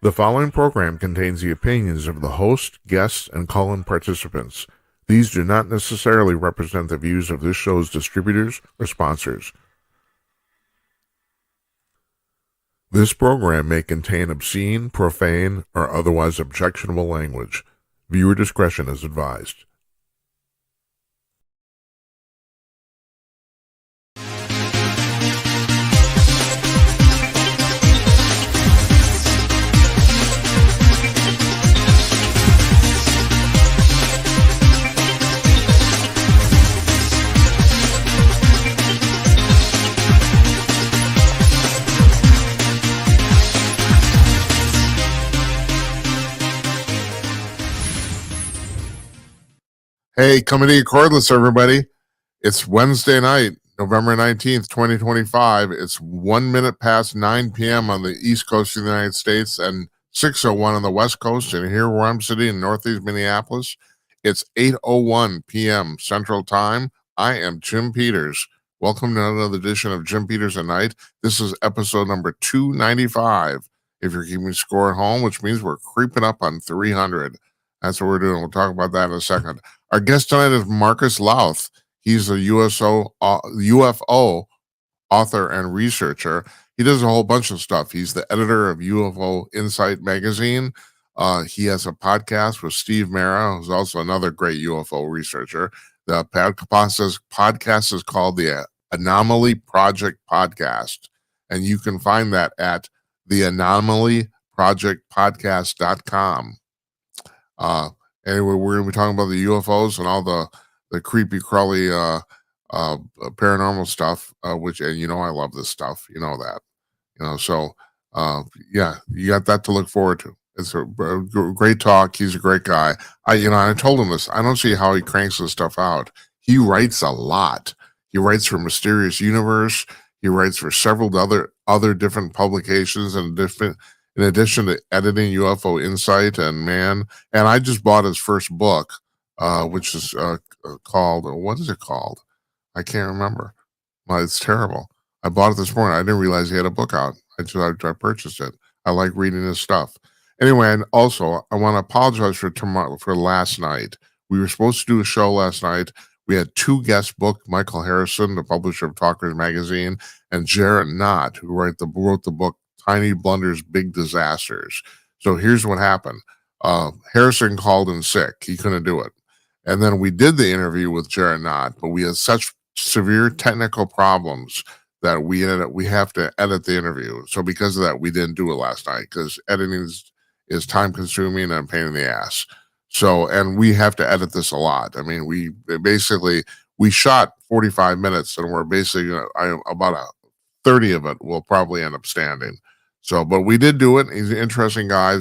The following program contains the opinions of the host, guests, and call-in participants. These do not necessarily represent the views of this show's distributors or sponsors. This program may contain obscene, profane, or otherwise objectionable language. Viewer discretion is advised. Hey, coming to you cordless, everybody. It's Wednesday night, November 19th, 2025. It's 1 minute past 9 p.m. on the East Coast of the United States and 6:01 on the West Coast. And here where I'm sitting in Northeast Minneapolis, it's 8:01 p.m. Central Time. I am Jim Peters. Welcome to another edition of Jim Peters at Night. This is episode number 295. If you're keeping score at home, which means we're creeping up on 300. That's what we're doing. We'll talk about that in a second. Our guest tonight is Marcus Lowth. He's a UFO author and researcher. He does a whole bunch of stuff. He's the editor of UFO Insight magazine. He has a podcast with Steve Mara, who's also another great UFO researcher. The podcast is called the Anomaly Project Podcast, and you can find that at theanomalyprojectpodcast.com. Anyway, we're going to be talking about the UFOs and all the creepy, crawly, paranormal stuff, which, and you know, I love this stuff. You know that, so, yeah, you got that to look forward to. It's a great talk. He's a great guy. I told him this. I don't see how he cranks this stuff out. He writes a lot. He writes for Mysterious Universe. He writes for several other different publications and in addition to editing UFO Insight and I just bought his first book, which is called, what is it called? I can't remember. Well, it's terrible. I bought it this morning. I didn't realize he had a book out. I purchased it. I like reading his stuff. Anyway, and also I want to apologize for last night. We were supposed to do a show last night. We had two guests booked, Michael Harrison, the publisher of Talkers Magazine, and Jarrett Knott, who wrote the book Tiny Blunders, Big Disasters. So here's what happened. Harrison called in sick. He couldn't do it. And then we did the interview with Jarrett Knott, but we had such severe technical problems that we have to edit the interview. So because of that, we didn't do it last night because editing is time consuming and a pain in the ass. So, and we have to edit this a lot. I mean, we shot 45 minutes and we're basically about 30 of it will probably end up standing. So, but we did do it. He's an interesting guy.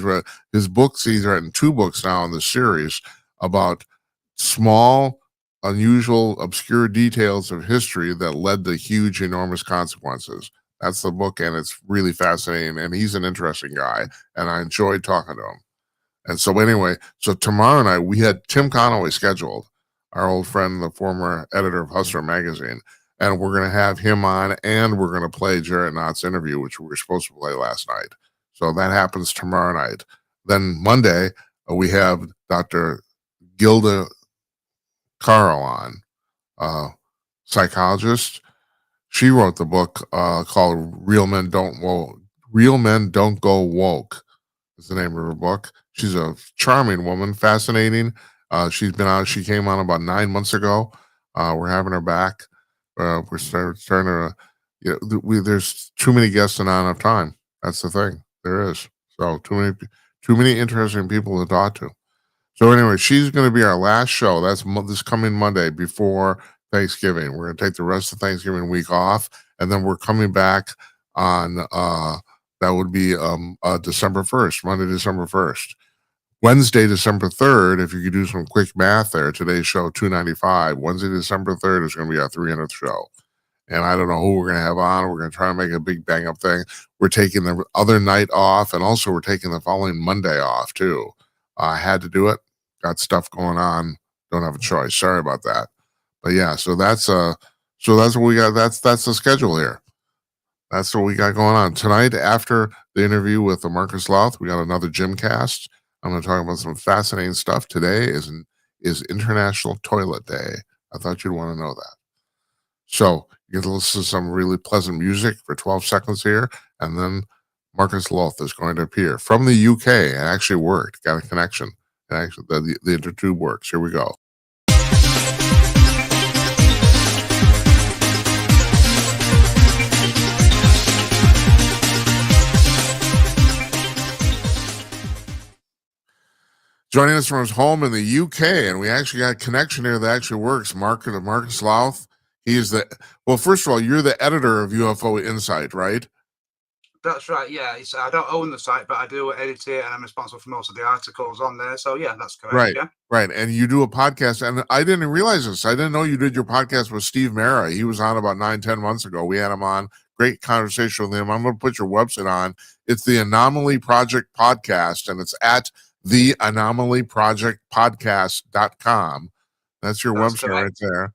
His books, he's written 2 books now in the series about small, unusual, obscure details of history that led to huge, enormous consequences. That's the book, and it's really fascinating. And he's an interesting guy, and I enjoyed talking to him. And so anyway, so tomorrow night we had Tim Conaway scheduled, our old friend, the former editor of Hustler magazine. And we're going to have him on, and we're going to play Jarrett Knott's interview, which we were supposed to play last night. So that happens tomorrow night. Then Monday, we have Dr. Gilda Carl on, psychologist. She wrote the book called Real Men Don't Go Woke is the name of her book. She's a charming woman, fascinating. She came on about 9 months ago. We're having her back. We're starting to, there's too many guests and not enough time. That's the thing. There is. So too many interesting people to talk to. So anyway, she's going to be our last show. That's this coming Monday before Thanksgiving. We're going to take the rest of Thanksgiving week off, and then we're coming back on, that would be December 1st, Monday, December 1st. Wednesday, December 3rd, if you could do some quick math there, today's show 295. Wednesday, December 3rd is going to be our 300th show. And I don't know who we're going to have on. We're going to try to make a big bang up thing. We're taking the other night off, and also we're taking the following Monday off, too. I had to do it. Got stuff going on. Don't have a choice. Sorry about that. But yeah, so that's what we got. That's the schedule here. That's what we got going on tonight. After the interview with the Marcus Louth, we got another Gymcast. I'm going to talk about some fascinating stuff. Today is International Toilet Day. I thought you'd want to know that. So you get to listen to some really pleasant music for 12 seconds here, and then Marcus Louth is going to appear from the UK. It actually worked. Got a connection. And actually, the intertube works. Here we go. Joining us from his home in the UK, and we actually got a connection here that actually works. Marcus Louth. He is first of all, you're the editor of UFO Insight, right? That's right. Yeah, I don't own the site, but I do edit it, and I'm responsible for most of the articles on there. So yeah, that's correct. Right, yeah. right. And you do a podcast, and I didn't realize this. I didn't know you did your podcast with Steve Mara. He was on about 9-10 months ago. We had him on. Great conversation with him. I'm going to put your website on. It's the Anomaly Project Podcast, and it's at theanomalyprojectpodcast.com. That's your website right there.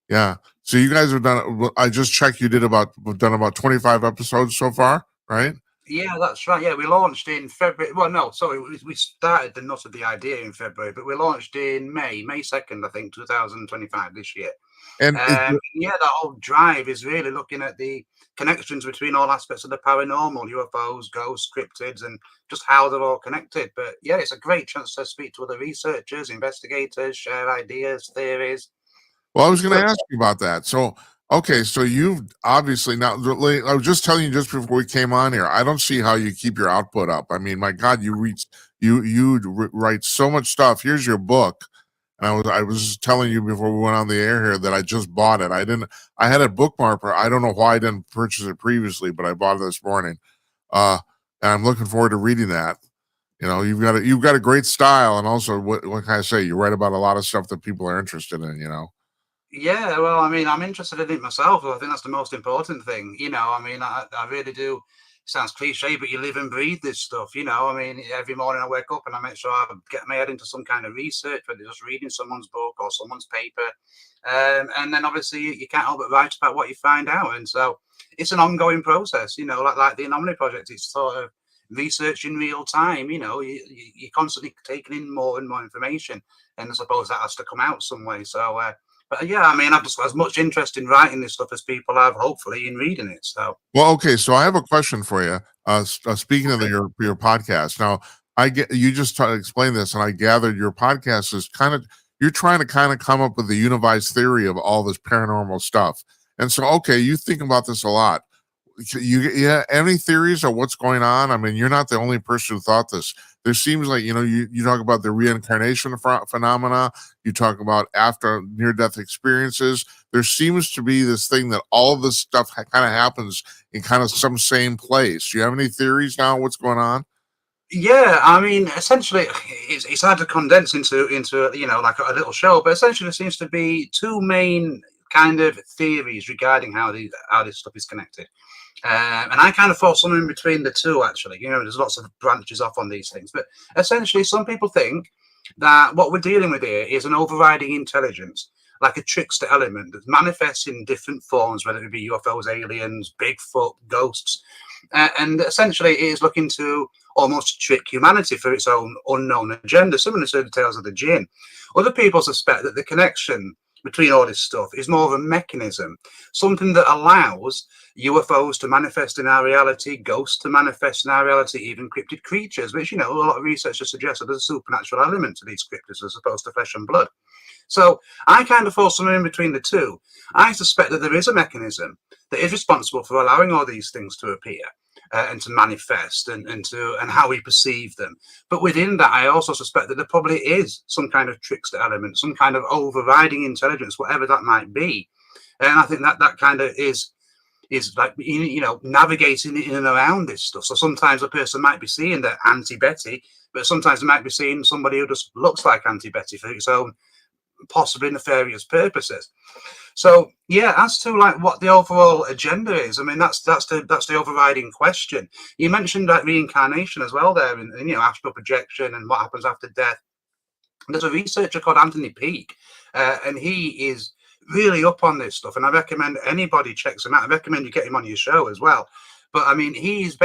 Yeah. So you guys have done. I just checked. You done about 25 episodes so far, right? Yeah, that's right. Yeah, we launched in February. Well, no, sorry, we started the nut of the idea in February, but we launched in May 2nd, I think, 2025 this year. And yeah, that whole drive is really looking at the connections between all aspects of the paranormal, UFOs, ghosts, cryptids, and just how they're all connected. But yeah, it's a great chance to speak to other researchers, investigators, share ideas, theories. Well, I was going to ask you about that. So, okay, so you've obviously now. I was just telling you just before we came on here. I don't see how you keep your output up. I mean, my God, you write so much stuff. Here's your book, and I was just telling you before we went on the air here that I just bought it. I had a bookmark. I don't know why I didn't purchase it previously, but I bought it this morning. And I'm looking forward to reading that. You know, you've got a great style, and also what can I say? You write about a lot of stuff that people are interested in. You know. Yeah, well, I mean, I'm interested in it myself. I think that's the most important thing. You know, I mean, I really do. It sounds cliche, but you live and breathe this stuff. You know, I mean, every morning I wake up and I make sure I get my head into some kind of research, whether just reading someone's book or someone's paper. And then obviously you can't help but write about what you find out. And so it's an ongoing process, you know, like the Anomaly Project. It's sort of research in real time. You know, you're constantly taking in more and more information. And I suppose that has to come out some way. So, but yeah, I mean, I've just got as much interest in writing this stuff as people have, hopefully, in reading it. So, well, okay. So I have a question for you. Speaking of your podcast, now you just explained this, and I gathered your podcast is you're trying to kind of come up with the unified theory of all this paranormal stuff. And so, okay, you think about this a lot. Any theories of what's going on? I mean, you're not the only person who thought this. There seems like, you know, you talk about the reincarnation phenomena. You talk about after near-death experiences. There seems to be this thing that all of this stuff kind of happens in kind of some same place. Do you have any theories now? What's going on? Yeah, I mean, essentially, it's hard to condense into you know, like a little show, but essentially there seems to be two main kind of theories regarding how this stuff is connected. And I kind of fall somewhere in between the two, actually. You know, there's lots of branches off on these things. But essentially, some people think that what we're dealing with here is an overriding intelligence, like a trickster element that manifests in different forms, whether it be UFOs, aliens, Bigfoot, ghosts. And essentially, it is looking to almost trick humanity for its own unknown agenda, similar to the tales of the jinn. Other people suspect that the connection between all this stuff is more of a mechanism, something that allows UFOs to manifest in our reality, ghosts to manifest in our reality, even cryptid creatures, which, you know, a lot of researchers suggest that there's a supernatural element to these cryptids as opposed to flesh and blood. So I kind of fall somewhere in between the two. I suspect that there is a mechanism that is responsible for allowing all these things to appear. And to manifest and how we perceive them. But within that, I also suspect that there probably is some kind of trickster element, some kind of overriding intelligence, whatever that might be. And I think that kind of is like, you know, navigating in and around this stuff. So sometimes a person might be seeing the Auntie Betty, but sometimes they might be seeing somebody who just looks like Auntie Betty for its own possibly nefarious purposes. So yeah, as to like what the overall agenda is, I mean, that's the overriding question. You mentioned like reincarnation as well there, and you know, astral projection and what happens after death. There's a researcher called Anthony Peake, and he is really up on this stuff, and I recommend anybody checks him out. I recommend you get him on your show as well. But I mean, he's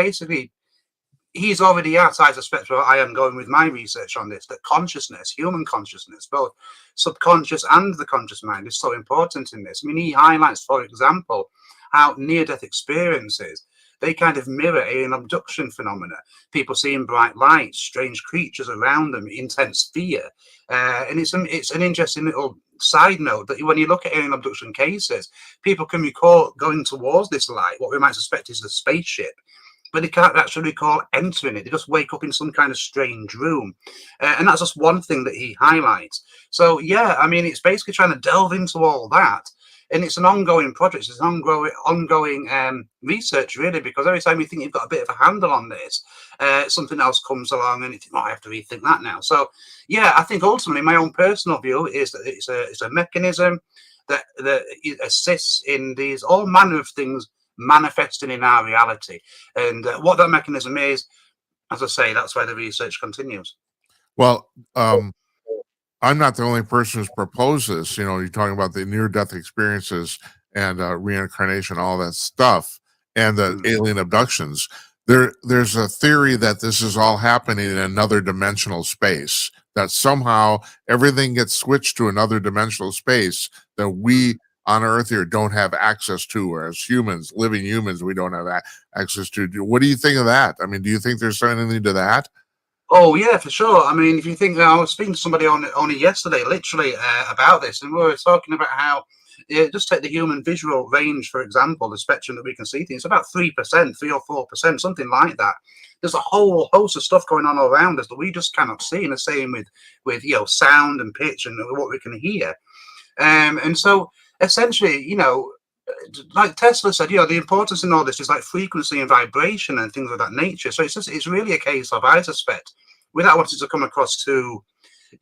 already outside the spectrum I am going with my research on this, that consciousness, human consciousness, both subconscious and the conscious mind, is so important in this. I mean, he highlights, for example, how near-death experiences, they kind of mirror alien abduction phenomena. People seeing bright lights, strange creatures around them, intense fear. And it's an interesting little side note that when you look at alien abduction cases, people can recall going towards this light, what we might suspect is the spaceship, but they can't actually recall entering it. They just wake up in some kind of strange room. And that's just one thing that he highlights. So, yeah, I mean, it's basically trying to delve into all that. And it's an ongoing project. It's an ongoing research, really, because every time you think you've got a bit of a handle on this, something else comes along and you think, oh, I have to rethink that now. So, yeah, I think ultimately my own personal view is that it's a mechanism that assists in these all manner of things manifesting in our reality. And what that mechanism is, as I say, that's why the research continues. Well, I'm not the only person who's proposed this. You know, you're talking about the near-death experiences and reincarnation, all that stuff, and the alien abductions. There's a theory that this is all happening in another dimensional space, that somehow everything gets switched to another dimensional space that we on Earth here don't have access to, or as humans, living humans, we don't have access to. What do you think of that? I mean, do you think there's anything to that? Oh yeah, for sure. I mean, if you think, I was speaking to somebody on it yesterday, literally about this, and we were talking about how, just take the human visual range, for example, the spectrum that we can see things, about 3%, 3 or 4%, something like that. There's a whole host of stuff going on all around us that we just cannot see, and the same with sound and pitch and what we can hear. And so essentially, like Tesla said, the importance in all this is like frequency and vibration and things of that nature. So it's really a case of, I suspect, without wanting to come across too,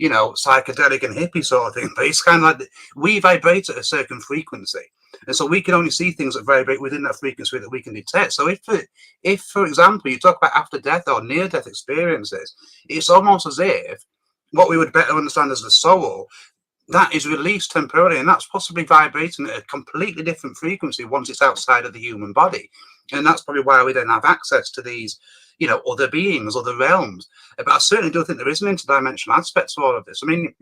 psychedelic and hippie sort of thing, but it's kind of like we vibrate at a certain frequency. And so we can only see things that vibrate within that frequency that we can detect. So if for example, you talk about after death or near death experiences, it's almost as if what we would better understand as the soul, that is released temporarily, and that's possibly vibrating at a completely different frequency once it's outside of the human body. And that's probably why we don't have access to these, other beings, other realms. But I certainly do think there is an interdimensional aspect to all of this. I mean,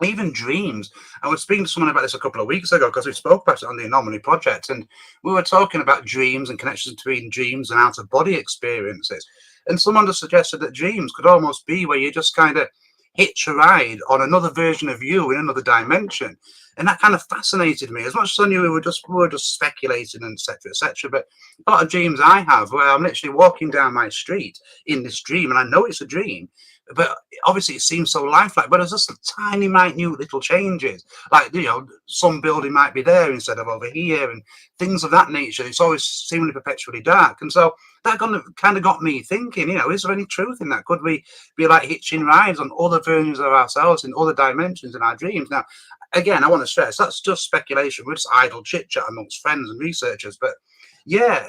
even dreams. I was speaking to someone about this a couple of weeks ago because we spoke about it on the Anomaly Project, and we were talking about dreams and connections between dreams and out-of-body experiences. And someone just suggested that dreams could almost be where you just kind of hitch a ride on another version of you in another dimension. And that kind of fascinated me. As much as I knew we were just speculating and etc. But a lot of dreams I have where I'm literally walking down my street in this dream, and I know it's a dream, but obviously it seems so lifelike, but there's just tiny minute little changes, like some building might be there instead of over here and things of that nature. It's always seemingly perpetually dark. And so that kind of got me thinking, is there any truth in that? Could we be like hitching rides on other versions of ourselves in other dimensions in our dreams? Now, again, I want to stress that's just speculation. We're just idle chit chat amongst friends and researchers. But yeah,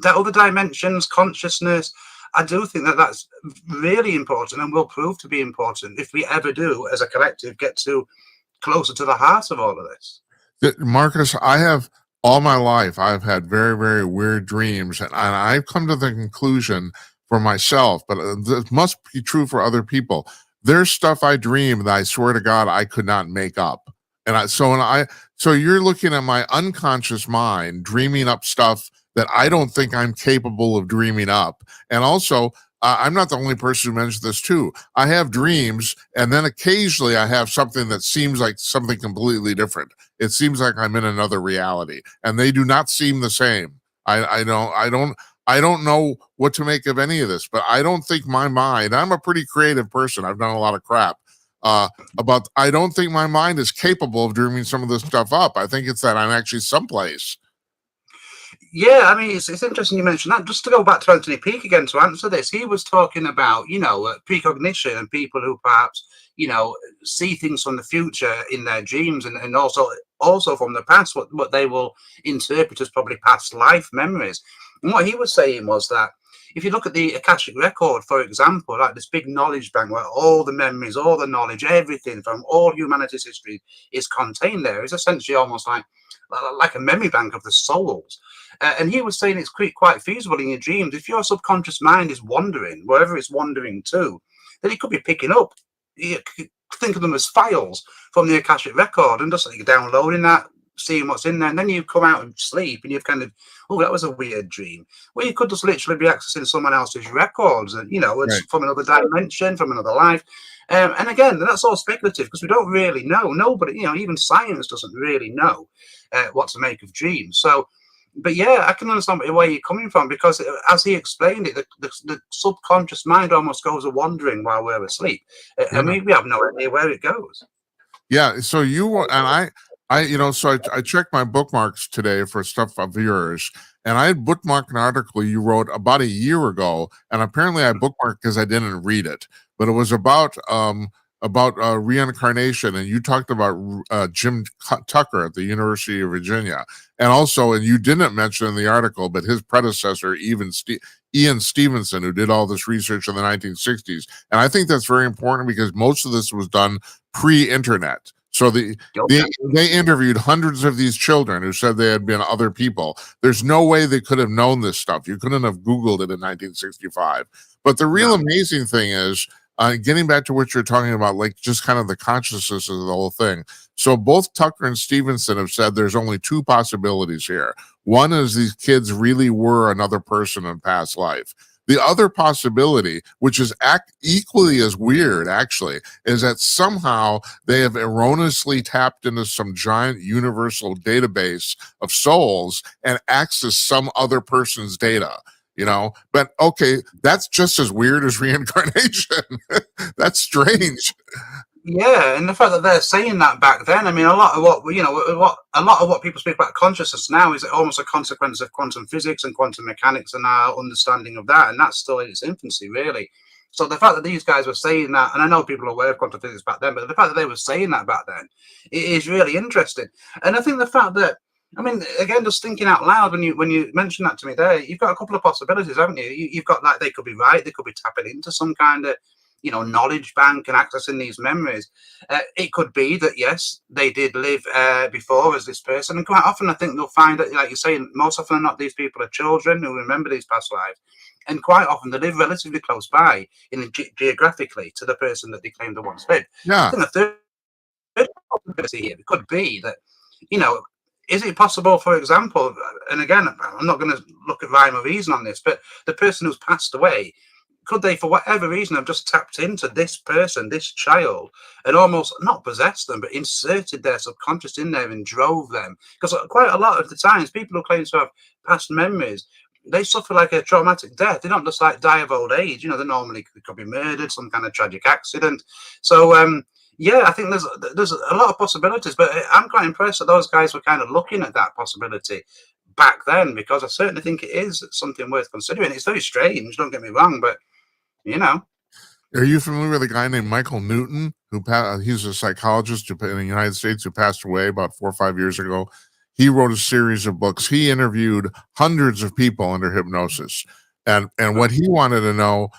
that other dimensions, consciousness, I do think that that's really important and will prove to be important if we ever do, as a collective, get closer to the heart of all of this. Marcus, I have all my life, I've had very, very weird dreams, and I've come to the conclusion for myself, but this must be true for other people. There's stuff I dream that I swear to God I could not make up. So you're looking at my unconscious mind dreaming up stuff that I don't think I'm capable of dreaming up. And also, I'm not the only person who mentioned this too. I have dreams, and then occasionally I have something that seems like something completely different. It seems like I'm in another reality, and they do not seem the same. I don't know what to make of any of this, but I don't think my mind, I'm a pretty creative person. I've done a lot of crap. But I don't think my mind is capable of dreaming some of this stuff up. I think it's that I'm actually someplace. Yeah, I mean, it's interesting you mentioned that. Just to go back to Anthony Peake again to answer this, he was talking about, precognition and people who perhaps, see things from the future in their dreams and also from the past, what they will interpret as probably past life memories. And what he was saying was that, if you look at the Akashic record, for example, like this big knowledge bank where all the memories, all the knowledge, everything from all humanity's history is contained there, is essentially almost like a memory bank of the souls. And he was saying it's quite feasible in your dreams. If your subconscious mind is wandering, wherever it's wandering to, then it could be picking up. You think of them as files from the Akashic record and just like downloading that, seeing what's in there, and then you come out and sleep and you've kind of, oh, that was a weird dream. Well, you could just literally be accessing someone else's records, and it's from another dimension, from another life. And again, that's all speculative because we don't really know. Nobody, even science doesn't really know what to make of dreams. So, but yeah, I can understand where you're coming from, because as he explained it, the subconscious mind almost goes a wandering while we're asleep, and we have no idea where it goes. Yeah. So I checked my bookmarks today for stuff of yours, and I had bookmarked an article you wrote about a year ago, and apparently I bookmarked because I didn't read it, but it was about reincarnation, and you talked about Jim Tucker at the University of Virginia, and you didn't mention in the article, but his predecessor, Ian Stevenson, who did all this research in the 1960s, and I think that's very important because most of this was done pre-internet. So they interviewed hundreds of these children who said they had been other people. There's no way they could have known this stuff. You couldn't have Googled it in 1965. But the real amazing thing is, getting back to what you're talking about, like just kind of the consciousness of the whole thing. So both Tucker and Stevenson have said there's only two possibilities here. One is these kids really were another person in past life. The other possibility, which is equally as weird, actually, is that somehow they have erroneously tapped into some giant universal database of souls and accessed some other person's data. But okay, that's just as weird as reincarnation. That's strange. Yeah, and the fact that they're saying that back then, I mean, a lot of what people speak about consciousness now is almost a consequence of quantum physics and quantum mechanics and our understanding of that, and that's still in its infancy, really. So the fact that these guys were saying that, and I know people are aware of quantum physics back then, but the fact that they were saying that back then, it is really interesting. And I think the fact that, I mean, again, just thinking out loud when you mention that to me there, you've got a couple of possibilities, haven't you? You've got they could be right, they could be tapping into some kind of knowledge bank and accessing these memories. It could be that, yes, they did live before as this person. And quite often, I think they'll find that, like you're saying, most often than not, these people are children who remember these past lives. And quite often, they live relatively close by, geographically, to the person that they claim to once lived. Yeah. I think the third possibility here could be that, is it possible, for example, and again, I'm not going to look at rhyme or reason on this, but the person who's passed away, could they, for whatever reason, have just tapped into this person, this child, and almost not possessed them, but inserted their subconscious in there and drove them? Because quite a lot of the times, people who claim to have past memories, they suffer like a traumatic death. They don't just die of old age. They normally could be murdered, some kind of tragic accident. So, I think there's a lot of possibilities, but I'm quite impressed that those guys were kind of looking at that possibility back then, because I certainly think it is something worth considering. It's very strange, don't get me wrong, but Are you familiar with a guy named Michael Newton, he's a psychologist in the United States who passed away about 4 or 5 years ago? He wrote a series of books. He interviewed hundreds of people under hypnosis. And what he wanted to know,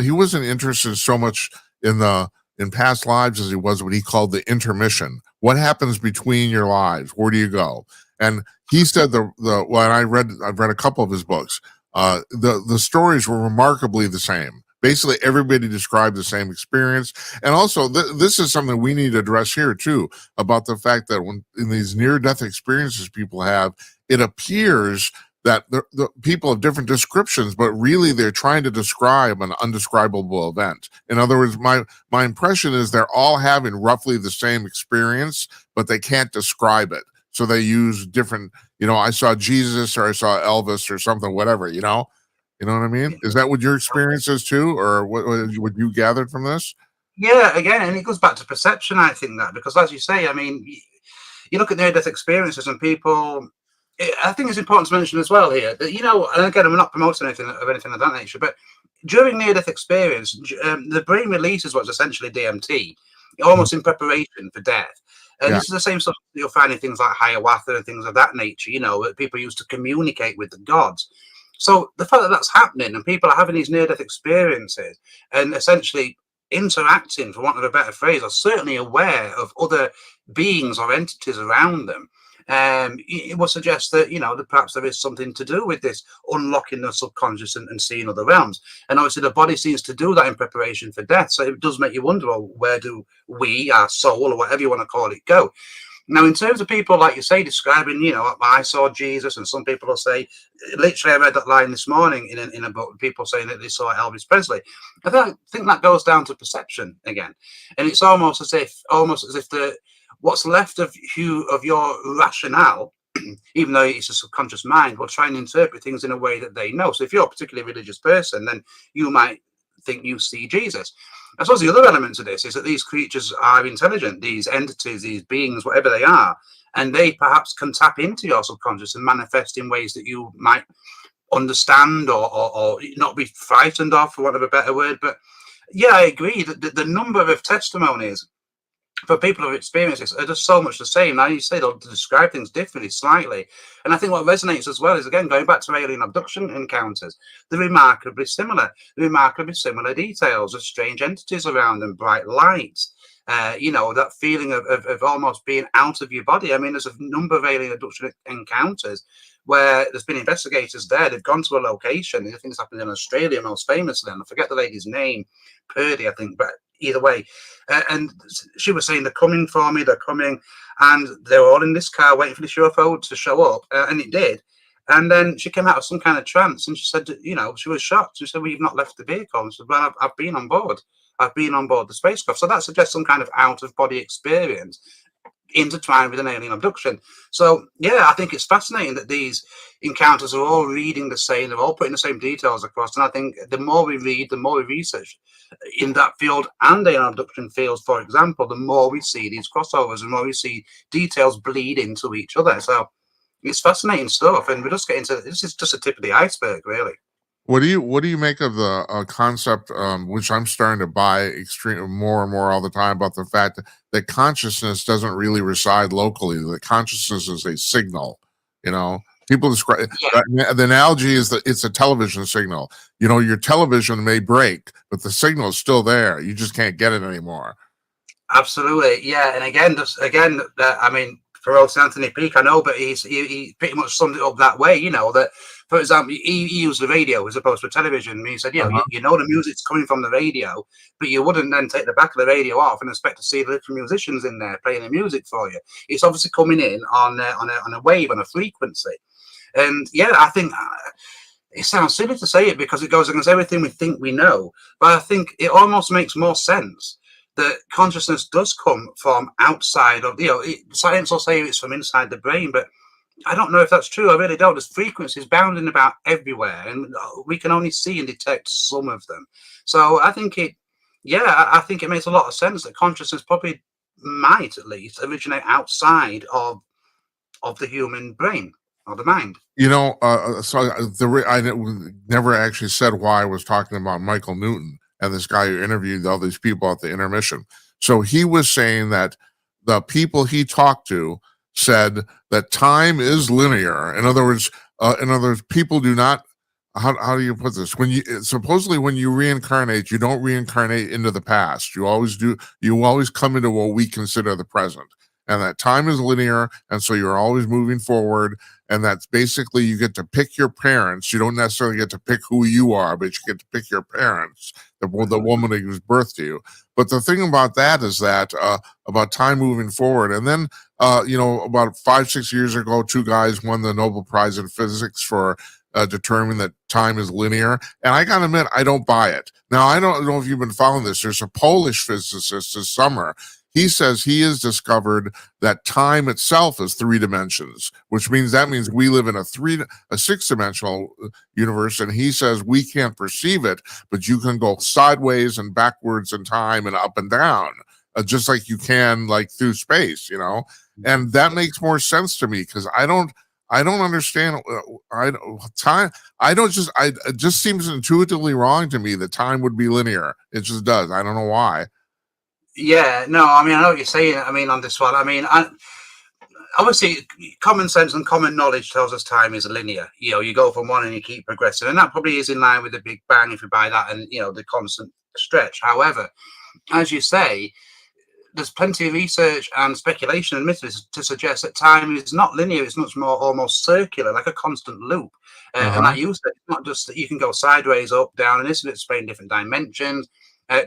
he wasn't interested so much in past lives as he was what he called the intermission. What happens between your lives? Where do you go? And he said I've read a couple of his books. The stories were remarkably the same. Basically, everybody described the same experience. And also, this is something we need to address here, too, about the fact that when in these near-death experiences people have, it appears that the people have different descriptions, but really they're trying to describe an undescribable event. In other words, my impression is they're all having roughly the same experience, but they can't describe it. So they use different, I saw Jesus or I saw Elvis or something, whatever, You know what I mean? Is that what your experience is too? Or what you gathered from this? Yeah, again, and it goes back to perception, I think, that, because as you say, I mean, you look at near-death experiences and people, I think it's important to mention as well here that, and again, I'm not promoting anything of that nature, but during near-death experience, the brain releases what's essentially DMT, almost in preparation for death. And this is the same stuff you'll find in things like ayahuasca and things of that nature, that people use to communicate with the gods. So the fact that that's happening and people are having these near-death experiences and essentially interacting, for want of a better phrase, are certainly aware of other beings or entities around them, it will suggest that, that perhaps there is something to do with this unlocking the subconscious and seeing other realms. And obviously the body seems to do that in preparation for death. So it does make you wonder, well, where do we, our soul, or whatever you want to call it, go? Now, in terms of people, like you say, describing, I saw Jesus, and some people will say, literally, I read that line this morning in a book, people saying that they saw Elvis Presley. I think that goes down to perception again. And it's almost as if what's left of your rationale, even though it's a subconscious mind, will try and interpret things in a way that they know. So if you're a particularly religious person, then you might think you see Jesus. I suppose the other element to this is that these creatures are intelligent, these entities, these beings, whatever they are, and they perhaps can tap into your subconscious and manifest in ways that you might understand or not be frightened of, for want of a better word. But yeah, I agree that the number of testimonies for people who experience this are just so much the same. Now, you say they'll describe things differently, slightly. And I think what resonates as well is, again, going back to alien abduction encounters, they're remarkably similar details of strange entities around them, bright lights, that feeling of almost being out of your body. I mean, there's a number of alien abduction encounters where there's been investigators there. They've gone to a location. I think it's happened in Australia most famously, and I forget the lady's name, Purdy, I think, but either way. And she was saying, they're coming for me, they're coming. And they were all in this car waiting for this UFO to show up. And it did. And then she came out of some kind of trance, and she said, she was shocked. She said, well, you've not left the vehicle. And she said, well, I've been on board. I've been on board the spacecraft. So that suggests some kind of out-of-body experience intertwined with an alien abduction. So yeah, I think it's fascinating that these encounters are all reading the same, they're all putting the same details across. And I think the more we read, the more we research in that field and alien abduction fields, for example, the more we see these crossovers and more we see details bleed into each other. So it's fascinating stuff, and we're just getting to this is just a tip of the iceberg, really. What do you make of the concept, which I'm starting to buy extreme more and more all the time, about the fact that consciousness doesn't really reside locally? That consciousness is a signal. People describe the analogy is that it's a television signal. Your television may break, but the signal is still there. You just can't get it anymore. Absolutely, yeah. And again, I mean, for old Anthony Peake, I know, but he pretty much summed it up that way. That, for example, he used the radio as opposed to television. He said, you know the music's coming from the radio, but you wouldn't then take the back of the radio off and expect to see the little musicians in there playing the music for you. It's obviously coming in on a wave, on a frequency. And yeah, I think it sounds silly to say it because it goes against everything we think we know, but I think it almost makes more sense that consciousness does come from outside of, science will say it's from inside the brain, but I don't know if that's true. I really don't. There's frequencies bounding about everywhere, and we can only see and detect some of them. So I think it makes a lot of sense that consciousness probably might at least originate outside of the human brain or the mind. I never actually said why I was talking about Michael Newton and this guy who interviewed all these people at the intermission. So he was saying that the people he talked to said that time is linear. In other words, people do not. How do you put this? Supposedly when you reincarnate, you don't reincarnate into the past. You always do. You always come into what we consider the present, and that time is linear, and so you're always moving forward. And that's basically, you get to pick your parents. You don't necessarily get to pick who you are, but you get to pick your parents, the woman who gives birth to you. But the thing about that is that about time moving forward, and then about 5-6 years ago, 2 guys won the Nobel Prize in Physics for determining that time is linear. And I gotta admit, I don't buy it. Now, I don't know if you've been following this. There's a Polish physicist this summer. He says he has discovered that time itself is 3 dimensions, which means we live in a 6-dimensional universe. And he says we can't perceive it, but you can go sideways and backwards in time and up and down, just like you can through space, and that makes more sense to me because I don't understand. It just seems intuitively wrong to me that time would be linear. It just does. I don't know why. Yeah, no, I mean, I know what you're saying. I mean, on this one, I mean, obviously, common sense and common knowledge tells us time is linear. You go from one and you keep progressing, and that probably is in line with the Big Bang if you buy that, and the constant stretch. However, as you say, there's plenty of research and speculation and myths to suggest that time is not linear. It's much more almost circular, like a constant loop. And like you said, it's not just that you can go sideways, up, down, and this will explain different dimensions.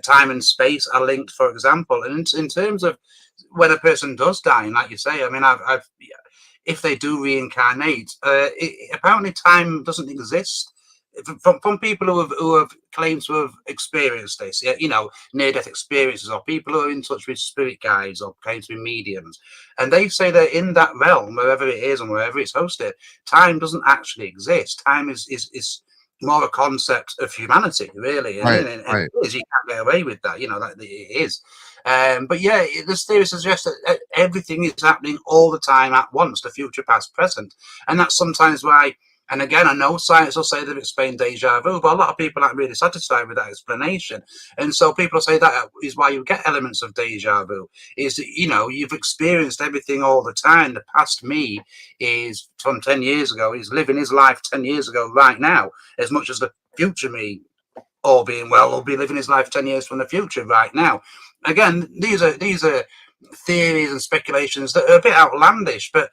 Time and space are linked, for example. And in terms of when a person does die, and like you say, I mean, if they do reincarnate, apparently time doesn't exist. From people who have claimed to have experienced this, near-death experiences, or people who are in touch with spirit guides or claim to be mediums, and they say that in that realm, wherever it is and wherever it's hosted, time doesn't actually exist. Time is more a concept of humanity, really, and it is. You can't get away with that. That it is. But yeah, this theory suggests that everything is happening all the time at once, the future, past, present, and that's sometimes why. And again, I know science will say they've explained deja vu, but a lot of people aren't really satisfied with that explanation. And so people say that is why you get elements of deja vu, is that, you've experienced everything all the time. The past me is from 10 years ago, he's living his life 10 years ago right now, as much as the future me, all being well, will be living his life 10 years from the future right now. Again, these are theories and speculations that are a bit outlandish, but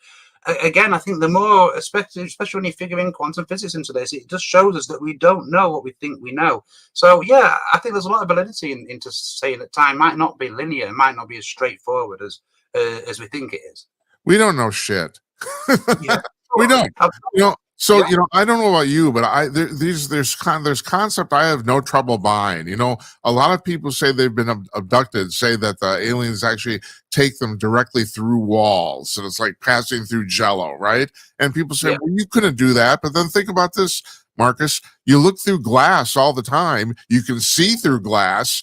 again, I think the more, especially when you figure in quantum physics into this, it just shows us that we don't know what we think we know. So yeah, I think there's a lot of validity into saying that time might not be linear, might not be as straightforward as we think it is. We don't know shit. Yeah. We don't. So I don't know about you, but there's concept I have no trouble buying. A lot of people say they've been abducted, say that the aliens actually take them directly through walls, and it's like passing through jello, right? And people say, well, you couldn't do that. But then think about this, Marcus. You look through glass all the time. You can see through glass.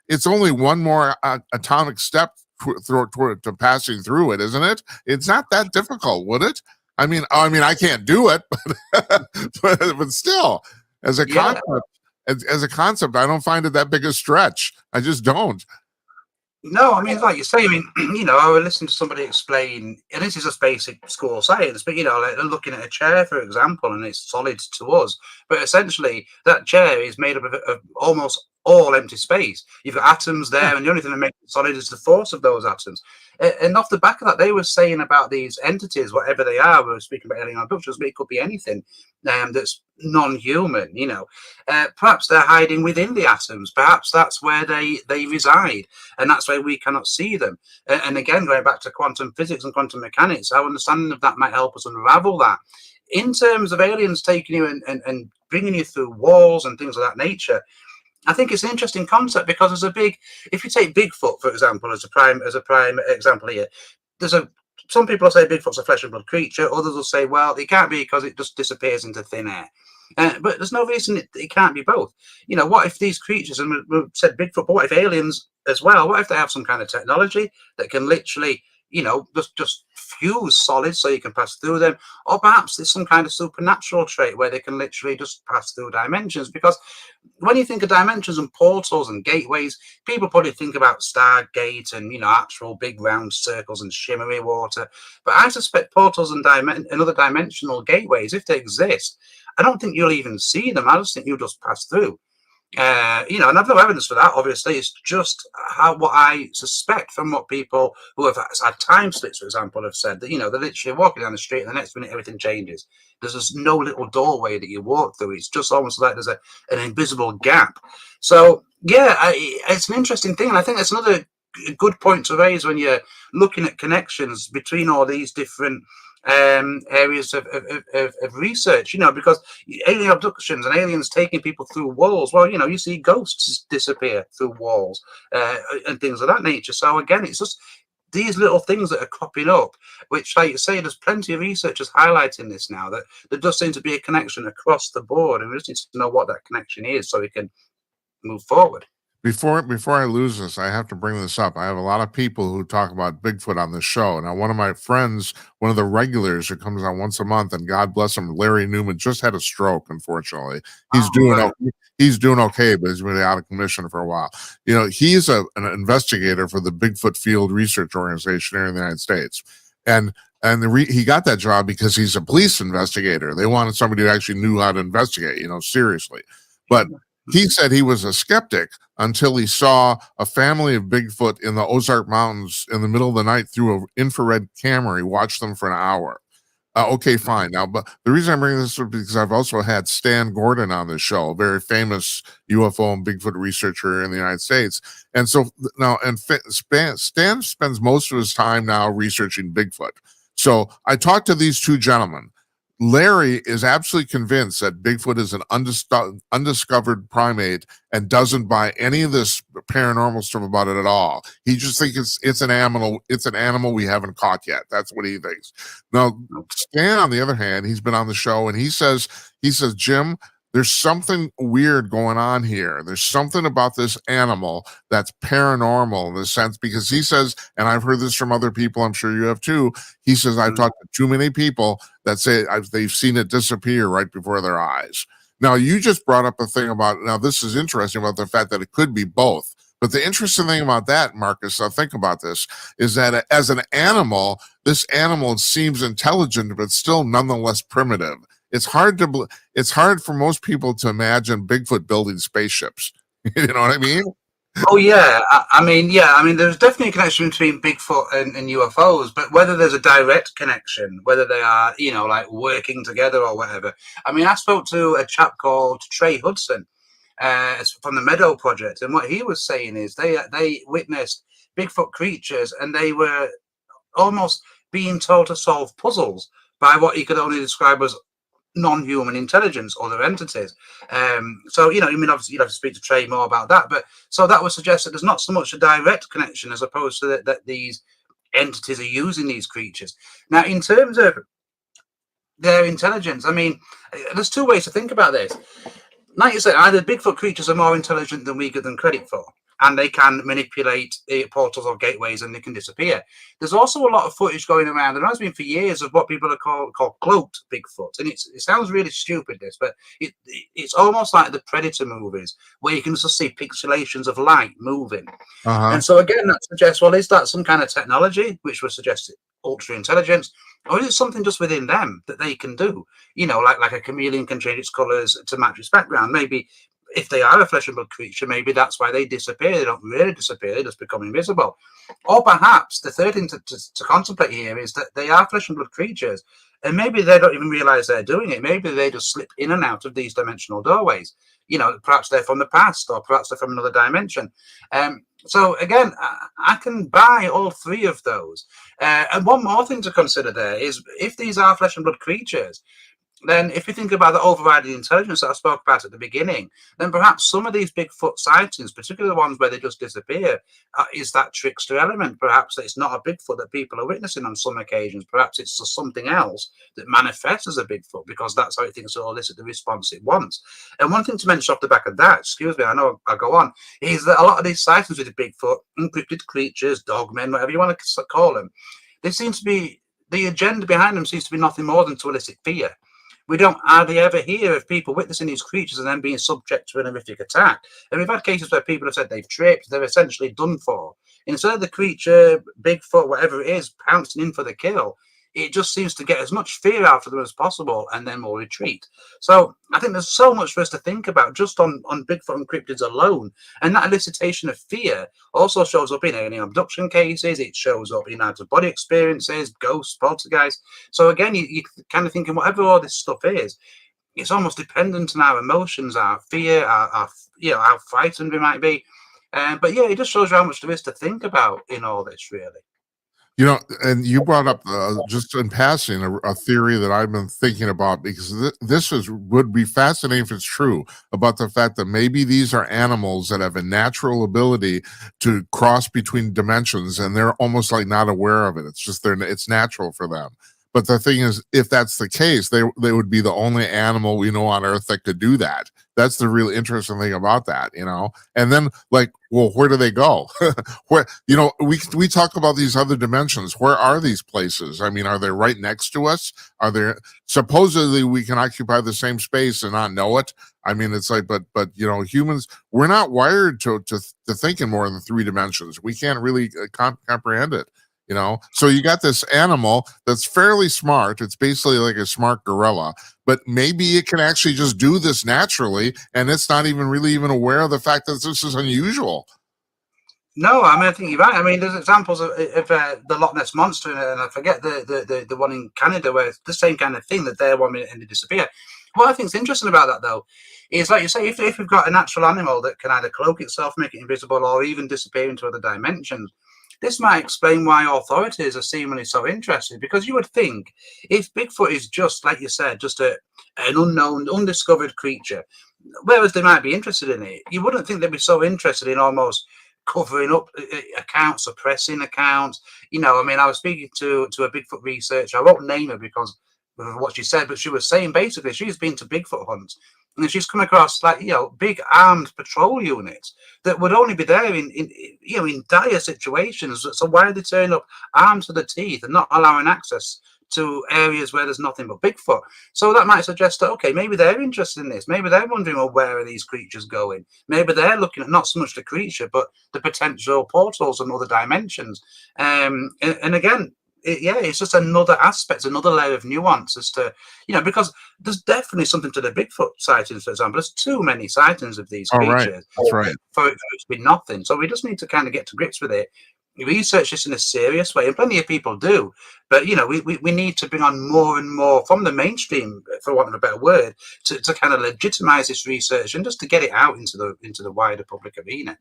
It's only one more atomic step to passing through it, isn't it? It's not that difficult, would it? I mean, I can't do it, but still, as a concept, I don't find it that big a stretch. I just don't. No, I mean, like you say, I mean, I would listen to somebody explain, and this is just basic school science, but, like looking at a chair, for example, and it's solid to us, but essentially that chair is made up of almost all empty space. You've got atoms there, and the only thing that makes it solid is the force of those atoms. And off the back of that, they were saying about these entities, whatever they are, we were speaking about alien abductions, but it could be anything that's non-human, perhaps they're hiding within the atoms. Perhaps that's where they reside, and that's why we cannot see them. And again, going back to quantum physics and quantum mechanics, our understanding of that might help us unravel that. In terms of aliens taking you and bringing you through walls and things of that nature, I think it's an interesting concept because if you take Bigfoot, for example, as a prime example here, some people will say Bigfoot's a flesh and blood creature. Others will say, well, it can't be because it just disappears into thin air. But there's no reason it can't be both. What if these creatures, and we said Bigfoot, but what if aliens as well? What if they have some kind of technology that can literally, just fuse solids so you can pass through them? Or perhaps there's some kind of supernatural trait where they can literally just pass through dimensions. Because when you think of dimensions and portals and gateways, people probably think about Stargate and, actual big round circles and shimmery water. But I suspect portals and other dimensional gateways, if they exist, I don't think you'll even see them. I just think you'll just pass through. And I've no evidence for that, obviously. It's just what I suspect from what people who have had time slips, for example, have said, that, they're literally walking down the street and the next minute everything changes. There's just no little doorway that you walk through. It's just almost like there's an invisible gap. So, yeah, it's an interesting thing. And I think that's another good point to raise when you're looking at connections between all these different areas of research, because alien abductions and aliens taking people through walls, well, you see ghosts disappear through walls and things of that nature. So again, it's just these little things that are cropping up, which, like you say, there's plenty of researchers highlighting this now, that there does seem to be a connection across the board, and we just need to know what that connection is so we can move forward. Before I lose this, I have to bring this up. I have a lot of people who talk about Bigfoot on the show. Now, one of my friends, one of the regulars who comes on once a month, and God bless him, Larry Newman, just had a stroke, unfortunately. He's doing okay, but he's been out of commission for a while. He's an investigator for the Bigfoot Field Research Organization here in the United States. And and he got that job because he's a police investigator. They wanted somebody who actually knew how to investigate, seriously. But he said he was a skeptic until he saw a family of Bigfoot in the Ozark Mountains in the middle of the night through an infrared camera. He watched them for an hour. Okay, fine. Now, but the reason I'm bringing this up is because I've also had Stan Gordon on this show, a very famous UFO and Bigfoot researcher in the United States. And so now, and Stan spends most of his time now researching Bigfoot. So I talked to these two gentlemen. Larry is absolutely convinced that Bigfoot is an undiscovered primate and doesn't buy any of this paranormal stuff about it at all. He just thinks it's an animal. It's an animal we haven't caught yet. That's what he thinks. Now, Stan, on the other hand, he's been on the show and he says, Jim, there's something weird going on here. There's something about this animal that's paranormal in the sense, because he says, and I've heard this from other people, I'm sure you have too. He says, I've talked to too many people that say they've seen it disappear right before their eyes. Now, you just brought up a thing about, now this is interesting about the fact that it could be both. But the interesting thing about that, Marcus, think about this, is that as an animal, this animal seems intelligent, but still nonetheless primitive. It's hard for most people to imagine Bigfoot building spaceships. You know what I mean? Oh yeah, I mean, there's definitely a connection between Bigfoot and UFOs, but whether there's a direct connection, whether they are, like working together or whatever. I mean, I spoke to a chap called Trey Hudson from the Meadow Project, and what he was saying is they witnessed Bigfoot creatures, and they were almost being told to solve puzzles by what he could only describe as non-human intelligence, other entities. So, obviously you'd have to speak to Trey more about that, but so that would suggest that there's not so much a direct connection as opposed to that these entities are using these creatures. Now, in terms of their intelligence, I mean, there's two ways to think about this. Like you said, either Bigfoot creatures are more intelligent than we give them credit for, and they can manipulate portals or gateways and they can disappear. There's also a lot of footage going around, there has been for years, of what people are called cloaked Bigfoot. And it sounds really stupid, this, but it's almost like the Predator movies, where you can just see pixelations of light moving. And so again, that suggests, well, is that some kind of technology, which would suggest ultra intelligence, or is it something just within them that they can do? Like a chameleon can change its colors to match its background. Maybe if they are a flesh and blood creature, maybe that's why they disappear. They don't really disappear, they just become invisible. Or perhaps the third thing to contemplate here is that they are flesh and blood creatures, and maybe they don't even realize they're doing it. Maybe they just slip in and out of these dimensional doorways. Perhaps they're from the past, or perhaps they're from another dimension. So again, I can buy all three of those. And one more thing to consider there is, if these are flesh and blood creatures, then if you think about the overriding intelligence that I spoke about at the beginning, then perhaps some of these Bigfoot sightings, particularly the ones where they just disappear, is that trickster element. Perhaps it's not a Bigfoot that people are witnessing on some occasions. Perhaps it's just something else that manifests as a Bigfoot, because that's how it thinks it will elicit the response it wants. And one thing to mention off the back of that, excuse me, I know I'll go on, is that a lot of these sightings with the Bigfoot, encrypted creatures, dogmen, whatever you want to call them, they seem to be, the agenda behind them seems to be nothing more than to elicit fear. We don't hardly ever hear of people witnessing these creatures and then being subject to an horrific attack. And we've had cases where people have said they've tripped, they're essentially done for. Instead of the creature, Bigfoot, whatever it is, pouncing in for the kill, it just seems to get as much fear out of them as possible and then will retreat. So I think there's so much for us to think about just on Bigfoot and cryptids alone. And that elicitation of fear also shows up in any abduction cases. It shows up in out-of-body experiences, ghosts, poltergeists. So again, you're kind of thinking, whatever all this stuff is, it's almost dependent on our emotions, our fear, our how frightened we might be. But yeah, it just shows you how much there is to think about in all this, really. And you brought up just in passing a theory that I've been thinking about, because this would be fascinating if it's true, about the fact that maybe these are animals that have a natural ability to cross between dimensions, and they're almost like not aware of it. It's just it's natural for them. But the thing is, if that's the case, they would be the only animal we know on Earth that could do that. That's the real interesting thing about that, And then, well, where do they go? Where, we talk about these other dimensions. Where are these places? I mean, are they right next to us? Are there, supposedly we can occupy the same space and not know it? I mean, it's like, but humans, we're not wired to think in more than three dimensions. We can't really comprehend it. You know, so you got this animal that's fairly smart. It's basically like a smart gorilla, but maybe it can actually just do this naturally, and it's not even really even aware of the fact that this is unusual. No, I mean, I think you're right. I mean, there's examples of the Loch Ness monster, and I forget the one in Canada where it's the same kind of thing, that they're 1 minute and they disappear. What I think is interesting about that, though, is like you say, if we've got a natural animal that can either cloak itself, make it invisible, or even disappear into other dimensions, this might explain why authorities are seemingly so interested. Because you would think, if Bigfoot is just, like you said, just an unknown, undiscovered creature, whereas they might be interested in it, you wouldn't think they'd be so interested in almost covering up accounts, suppressing accounts. You know, I mean, I was speaking to a Bigfoot researcher. I won't name her because of what she said, but she was saying basically she's been to Bigfoot hunts and she's come across, like, you know, big armed patrol units that would only be there in you know, in dire situations. So why are they turning up armed to the teeth and not allowing access to areas where there's nothing but Bigfoot? So that might suggest that, okay, maybe they're interested in this. Maybe they're wondering, well, where are these creatures going? Maybe they're looking at not so much the creature, but the potential portals and other dimensions. And again, it's just another aspect, another layer of nuance as to, you know, because there's definitely something to the Bigfoot sightings, for example. There's too many sightings of these All right, creatures that's right. for it to be nothing. So we just need to kind of get to grips with it, research this in a serious way, and plenty of people do. But you know, we need to bring on more and more from the mainstream, for want of a better word, to kind of legitimize this research and just to get it out into the wider public arena.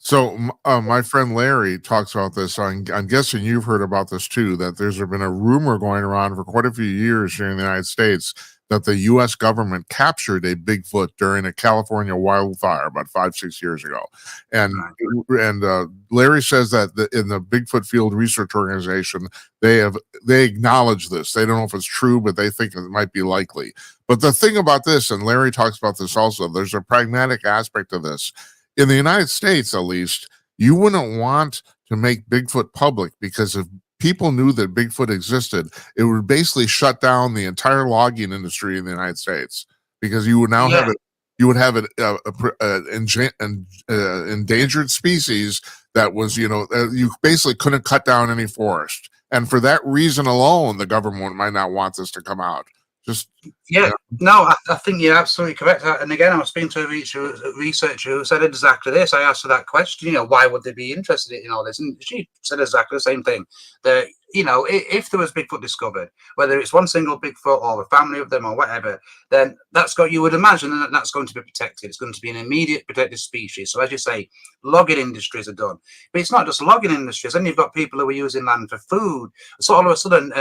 So my friend Larry talks about this. I'm guessing you've heard about this too. That there's been a rumor going around for quite a few years here in the United States that the U.S. government captured a Bigfoot during a California wildfire about 5-6 years ago, and Larry says that in the Bigfoot Field Research Organization they acknowledge this. They don't know if it's true, but they think it might be likely. But the thing about this, and Larry talks about this also, there's a pragmatic aspect of this. In the United States, at least, you wouldn't want to make Bigfoot public, because if people knew that Bigfoot existed, it would basically shut down the entire logging industry in the United States, because you would now have it. You would have an endangered species that was, you know, you basically couldn't cut down any forest, and for that reason alone, the government might not want this to come out. Just no, I think you're absolutely correct. And again, I was speaking to a researcher who said exactly this. I asked her that question, you know, why would they be interested in all this? And she said exactly the same thing. That, you know, if there was Bigfoot discovered, whether it's one single Bigfoot or a family of them or whatever, then you would imagine that that's going to be protected. It's going to be an immediate protected species. So as you say, logging industries are done. But it's not just logging industries. Then you've got people who are using land for food. So all of a sudden,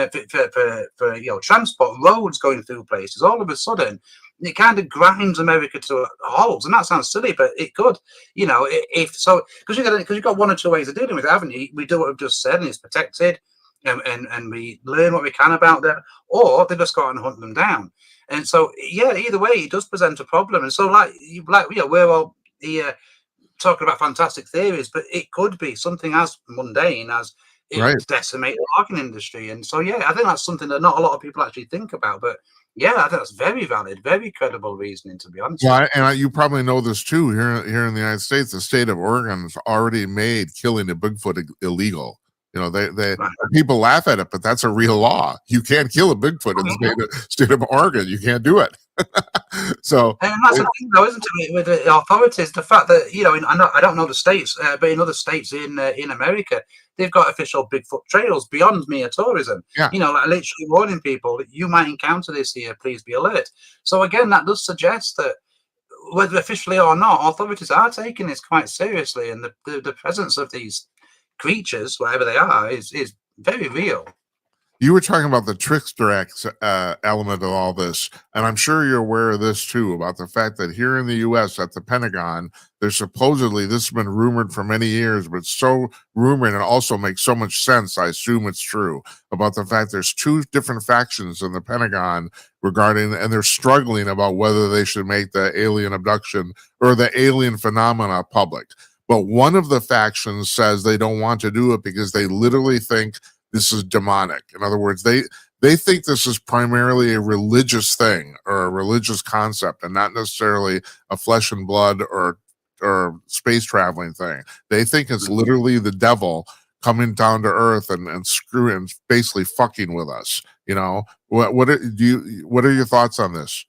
for you know, transport, roads going through places, all of a sudden, it kind of grinds America to a halt. And that sounds silly, but it could, you know, if so, because you've got one or two ways of dealing with it, haven't you? We do what we've just said, and it's protected, and we learn what we can about them, or they just go out and hunt them down. And so, yeah, either way, it does present a problem. And so, you know, we're all here talking about fantastic theories, but it could be something as mundane as it decimate the logging industry. And so, yeah, I think that's something that not a lot of people actually think about, but yeah, I think that's very valid, very credible reasoning, to be honest. Well, you probably know this too. Here in the United States, the state of Oregon has already made killing a Bigfoot illegal. You know, people laugh at it, but that's a real law. You can't kill a Bigfoot in the state of Oregon. You can't do it. So, and that's the thing, though, isn't it, with the authorities? The fact that, you know, I don't know the states, but in other states in America, they've got official Bigfoot trails beyond mere tourism. Yeah. You know, like literally warning people that you might encounter this here. Please be alert. So again, that does suggest that, whether officially or not, authorities are taking this quite seriously, and the presence of these creatures, whatever they are, is very real. You were talking about the trickster element of all this, and I'm sure you're aware of this too, about the fact that here in the U.S. at the Pentagon, there's supposedly, this has been rumored for many years, but it's so rumored and it also makes so much sense, I assume it's true, about the fact there's two different factions in the Pentagon regarding, and they're struggling about whether they should make the alien abduction or the alien phenomena public. But one of the factions says they don't want to do it because they literally think this is demonic. In other words, they think this is primarily a religious thing or a religious concept, and not necessarily a flesh and blood or space traveling thing. They think it's literally the devil coming down to earth and screwing and basically fucking with us. You know, what are your thoughts on this?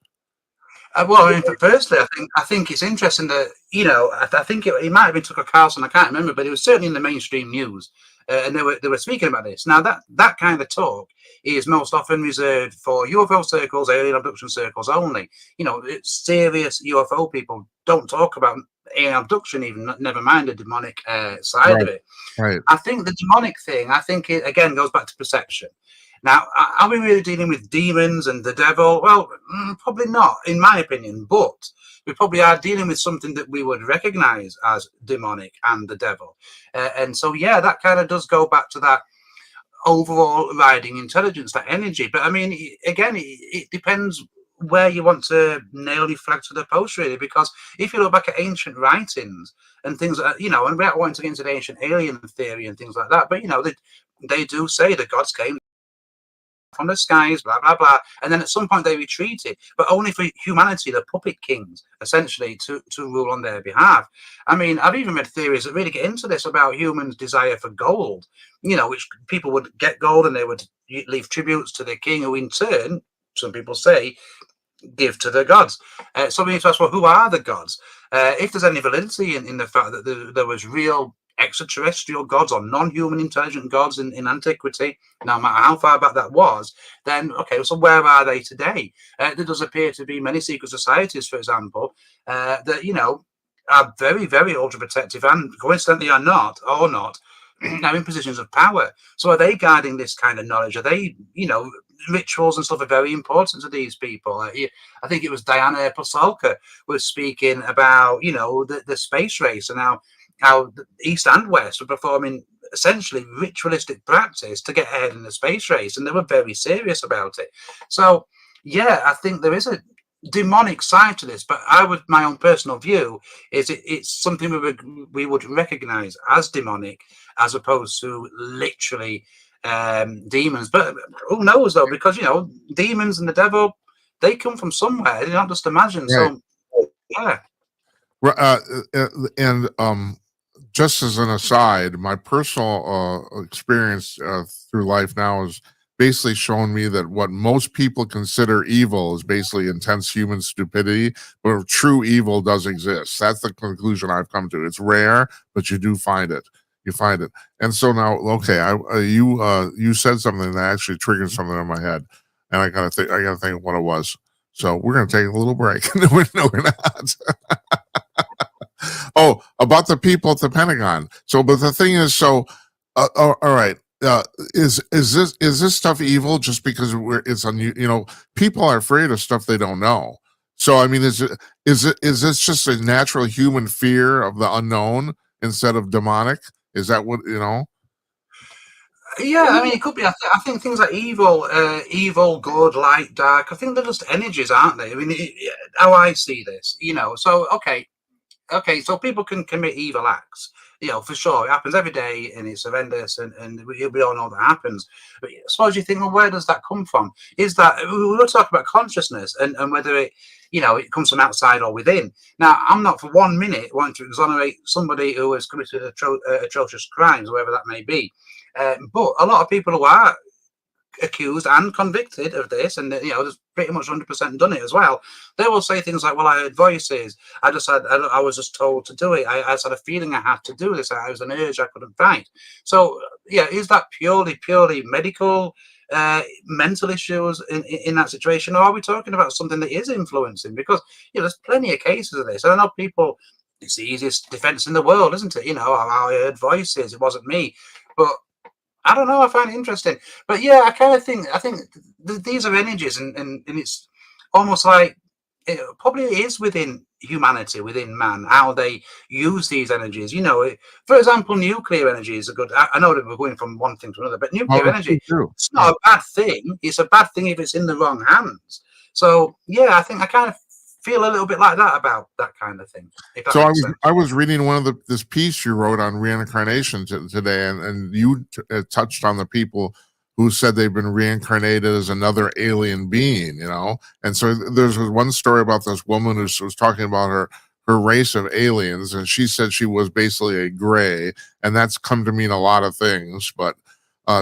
Well, I mean, firstly, I think it's interesting that I think it might have been Tucker Carlson. I can't remember, but it was certainly in the mainstream news, and they were speaking about this. Now that kind of talk is most often reserved for UFO circles, alien abduction circles only. Serious UFO people don't talk about alien abduction, even never mind the demonic side of it. Right. I think the demonic thing, it again goes back to perception. Now, are we really dealing with demons and the devil? Well, probably not, in my opinion, but we probably are dealing with something that we would recognize as demonic and the devil. And so, yeah, that kind of does go back to that overall riding intelligence, that energy. But I mean, again, it depends where you want to nail your flag to the post, really, because if you look back at ancient writings and things that, and we don't want to get into the ancient alien theory and things like that, but, they do say the gods came from the skies, blah blah blah, and then at some point they retreated, but only for humanity, the puppet kings, essentially, to rule on their behalf. I mean, I've even read theories that really get into this about humans' desire for gold, which people would get gold and they would leave tributes to the king, who in turn, some people say, give to the gods. So we need to ask, well, who are the gods? If there's any validity in the fact that there was real extraterrestrial gods or non-human intelligent gods in antiquity, no matter how far back that was, then okay, so where are they today? There does appear to be many secret societies, for example, that are very, very ultra protective, and coincidentally are not now in positions of power. So are they guarding this kind of knowledge? Are they, rituals and stuff are very important to these people. I think it was Diana Pasolka was speaking about, the space race and how the East and West were performing essentially ritualistic practice to get ahead in the space race, and they were very serious about it. So, yeah, I think there is a demonic side to this, but my own personal view is it's something we would recognize as demonic, as opposed to literally demons. But who knows, though, because demons and the devil, they come from somewhere. They're not just imagined. Right. So, yeah. And just as an aside, my personal experience through life now is basically showing me that what most people consider evil is basically intense human stupidity, but true evil does exist. That's the conclusion I've come to. It's rare, but you do find it. You find it. And so now, okay, you said something that actually triggered something in my head, and I gotta think of what it was. So we're gonna take a little break. No, we're not. Oh, about the people at the Pentagon. So, but the thing is, all right. Is this stuff evil just because it's people are afraid of stuff they don't know. So, I mean, is this just a natural human fear of the unknown instead of demonic? Is that what Yeah, I mean, it could be. I think things like evil, good, light, dark, I think they're just energies, aren't they? I mean, how I see this, so, okay, so people can commit evil acts, for sure. It happens every day, and it's horrendous, and we all know that happens. But I suppose you think, well, where does that come from? Is that, we were talking about consciousness and whether it, it comes from outside or within. Now, I'm not for 1 minute wanting to exonerate somebody who has committed atrocious crimes, whatever that may be. But a lot of people who are accused and convicted of this, and there's pretty much 100% done it as well, they will say things like, well, I heard voices, I was just told to do it, I just had a feeling I had to do this, I was an urge I couldn't fight. So yeah, is that purely medical, mental issues in that situation, or are we talking about something that is influencing? Because there's plenty of cases of this, and I know people, it's the easiest defense in the world, isn't it? I heard voices, it wasn't me. But I don't know. I find it interesting, but yeah, I think these are energies, and it's almost like it probably is within humanity, within man, how they use these energies. For example, nuclear energy is a good. I know that we're going from one thing to another, but nuclear energy, it's not a bad thing. It's a bad thing if it's in the wrong hands. So yeah, I think I kind of feel a little bit like that about that kind of thing. So I was reading one of this piece you wrote on reincarnation today, and you touched on the people who said they've been reincarnated as another alien being, And so there's one story about this woman who was talking about her race of aliens, and she said she was basically a gray, and that's come to mean a lot of things. But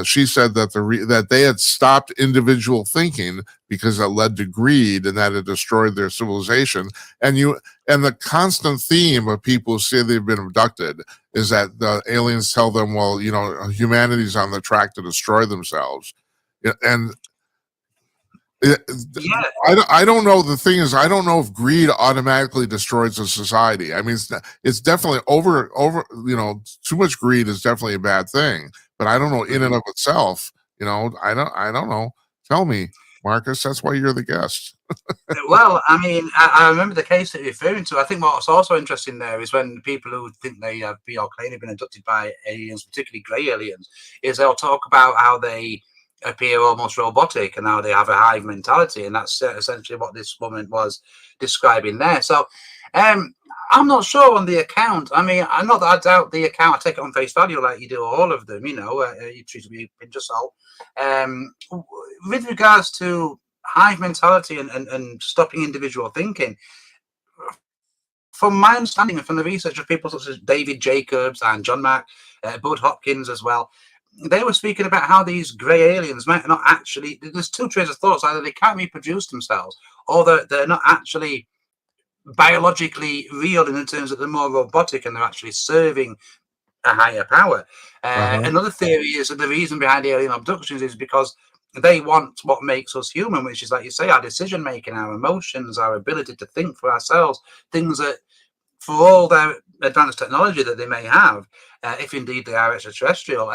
she said that that they had stopped individual thinking because it led to greed, and that it destroyed their civilization. And the constant theme of people who say they've been abducted is that the aliens tell them, well, humanity's on the track to destroy themselves. And Yeah. I don't know. The thing is, I don't know if greed automatically destroys a society. I mean, it's definitely over. Too much greed is definitely a bad thing. But I don't know in and of itself. I don't know. Tell me, Marcus. That's why you're the guest. Well, I mean, I remember the case that you're referring to. I think what's also interesting there is when people who think they have clearly been abducted by aliens, particularly grey aliens, is they'll talk about how they appear almost robotic and how they have a hive mentality, and that's essentially what this woman was describing there. So I'm not sure on the account. I mean, I'm not that I doubt the account. I take it on face value like you do all of them. You treat it with a pinch of salt. With regards to hive mentality and stopping individual thinking, from my understanding and from the research of people such as David Jacobs and John Mack, Bud Hopkins as well, they were speaking about how these grey aliens might not actually, there's two trains of thoughts: either they can't reproduce themselves, or they're not actually biologically real in terms that they're more robotic and they're actually serving a higher power. Another theory is that the reason behind alien abductions is because they want what makes us human, which is, like you say, our decision making, our emotions, our ability to think for ourselves, things that, for all their advanced technology that they may have, if indeed they are extraterrestrial,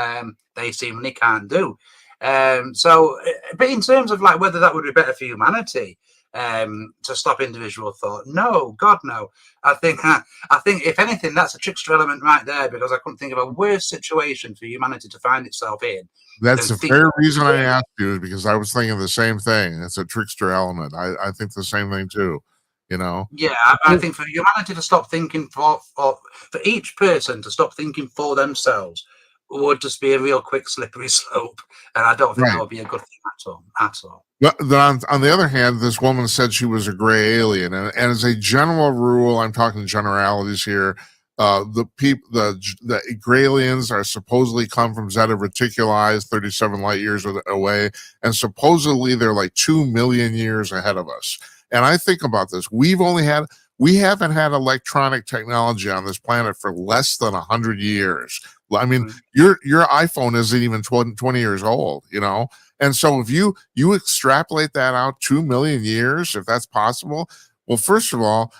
they seemingly can't do. But in terms of like whether that would be better for humanity, to stop individual thought, no, God, no. I think if anything, that's a trickster element right there, because I couldn't think of a worse situation for humanity to find itself in. That's the very reason I asked you, because I was thinking the same thing. It's a trickster element. I think the same thing too. Yeah, I think for humanity to stop thinking for each person to stop thinking for themselves would just be a real quick slippery slope, and I don't think that would be a good thing at all. But on the other hand, this woman said she was a gray alien, and as a general rule, I'm talking generalities here. The gray aliens are supposedly come from Zeta Reticuli, 37 light years away, and supposedly they're like 2 million years ahead of us. And I think about this: we haven't had electronic technology on this planet for less than 100 years. I mean, your iPhone isn't even 20 years old, And so if you extrapolate that out 2 million years, if that's possible, well, first of all,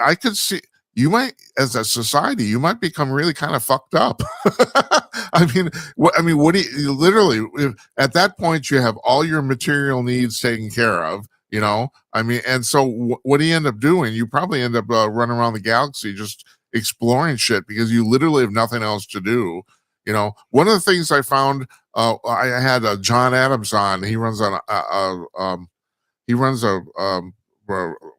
I could see you might, as a society, you might become really kind of fucked up. What do you literally, at that point, you have all your material needs taken care of. And so what do you end up doing? You probably end up running around the galaxy just exploring shit because you literally have nothing else to do. One of the things I found, I had John Adams on. He runs a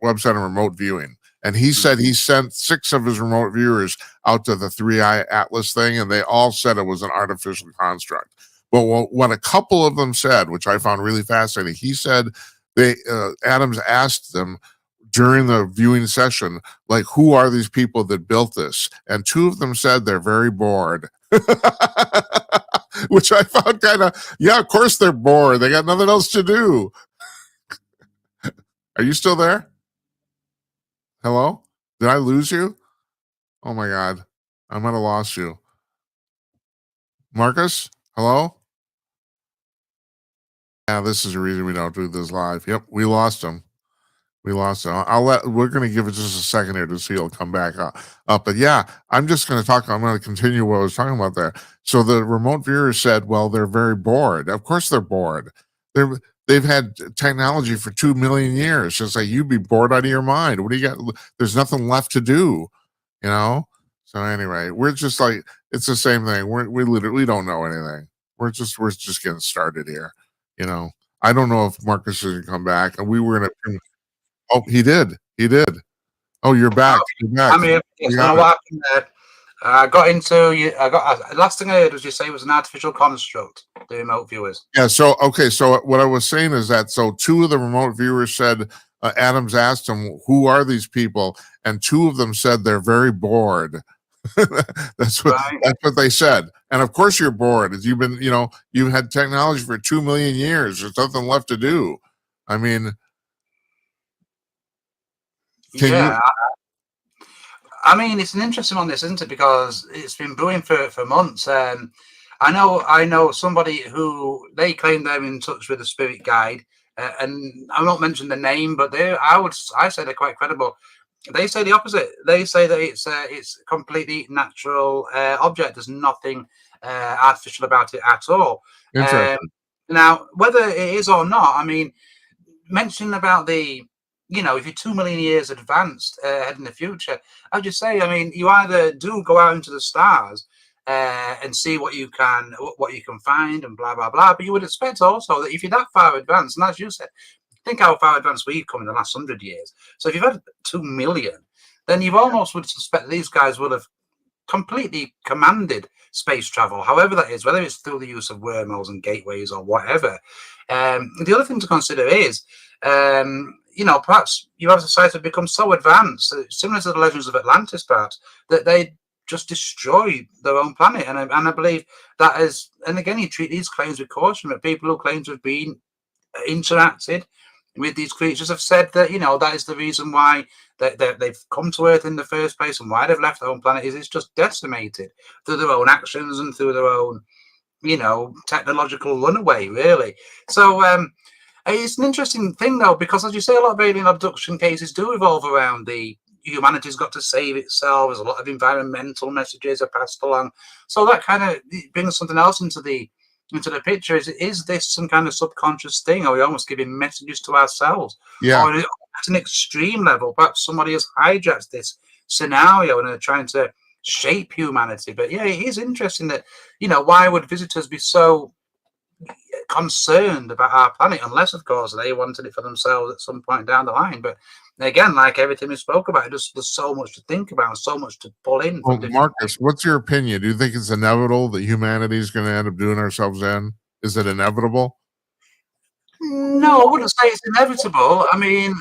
website on remote viewing, and he said he sent 6 of his remote viewers out to the 3-eye Atlas thing, and they all said it was an artificial construct. But what a couple of them said, which I found really fascinating, he said Adams asked them during the viewing session, like, who are these people that built this? And 2 of them said they're very bored. Which I found kind of, yeah, of course they're bored. They got nothing else to do. Are you still there? Hello? Did I lose you? Oh my God. I might have lost you. Marcus? Hello? Yeah, this is the reason we don't do this live. Yep, we lost him. We're going to give it just a second here to see he'll come back up. But yeah, I'm going to continue what I was talking about there. So the remote viewer said, well, they're very bored. Of course they're bored. They've had technology for 2 million years. Just like, you'd be bored out of your mind. What do you got? There's nothing left to do, So anyway, we're just like, it's the same thing. We literally don't know anything. We're just getting started here, I don't know if Marcus is going to come back, and we were going to. Oh, he did. Oh, you're back. I'm here. Yes, what happened there? Last thing I heard was you say it was an artificial construct, the remote viewers. Yeah. So what I was saying is that 2 of the remote viewers said Adams asked them, "Who are these people?" And two of them said they're very bored. that's what Right. that's what they said. And of course, you're bored. You've been, you've had technology for 2 million years. There's nothing left to do. I mean, can you? Yeah. I mean, it's an interesting one, this, isn't it? Because it's been brewing for months. I know somebody who they claim they're in touch with a spirit guide, and I'm not mentioning the name, but I say they're quite credible. They say the opposite. They say that it's completely natural object. There's nothing artificial about it at all. Um, Interesting. Now, whether it is or not, I mean, mentioning about if you're 2 million years advanced ahead in the future, I'd just say, I mean, you either do go out into the stars and see what you can find and blah blah blah, but you would expect also that if you're that far advanced, and as you said, think how far advanced we've come in the last 100 years. So if you've had 2 million, then you almost would suspect these guys will have completely commanded space travel, however that is, whether it's through the use of wormholes and gateways or whatever. The other thing to consider is, perhaps you have society have become so advanced, similar to the legends of Atlantis, perhaps, that they just destroy their own planet. And I believe that is, and again, you treat these claims with caution, but people who claim to have been interacted with these creatures have said that that is the reason why they've come to Earth in the first place, and why they've left their own planet is it's just decimated through their own actions and through their own technological runaway, really. So it's an interesting thing, though, because as you say, a lot of alien abduction cases do revolve around the humanity's got to save itself. There's a lot of environmental messages are passed along, so that kind of brings something else into the picture. Is this some kind of subconscious thing? Are we almost giving messages to ourselves? Yeah. Or at an extreme level, perhaps somebody has hijacked this scenario and are trying to shape humanity. But yeah, it is interesting that, why would visitors be so concerned about our planet, unless of course they wanted it for themselves at some point down the line. But again, like everything we spoke about, there's so much to think about, so much to pull in Well, from different. Marcus, what's your opinion? Do you think it's inevitable that humanity is going to end up doing ourselves in? Is it inevitable? No, I wouldn't say it's inevitable. I mean,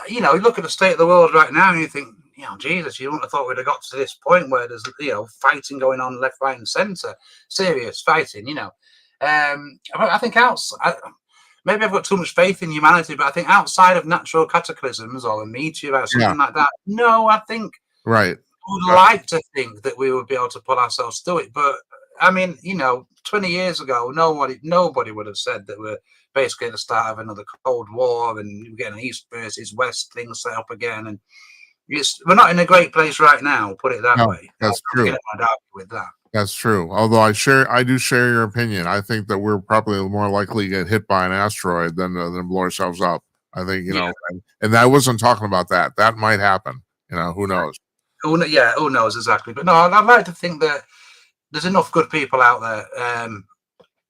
you look at the state of the world right now and you think, Jesus, you wouldn't have thought we'd have got to this point where there's, fighting going on left, right, and centre, serious fighting, I think maybe I've got too much faith in humanity, but I think outside of natural cataclysms or a meteor or something like that, no, I think right. I would like to think that we would be able to pull ourselves through it. But I mean, 20 years ago, nobody would have said that we're basically at the start of another Cold War and we're getting an East versus West thing set up again. And we're not in a great place right now, put it that way. That's true. With that. That's true. Although I do share your opinion. I think that we're probably more likely to get hit by an asteroid than blow ourselves up. I think, and I wasn't talking about that. That might happen. Who knows? Who knows exactly. But no, I'd like to think that there's enough good people out there,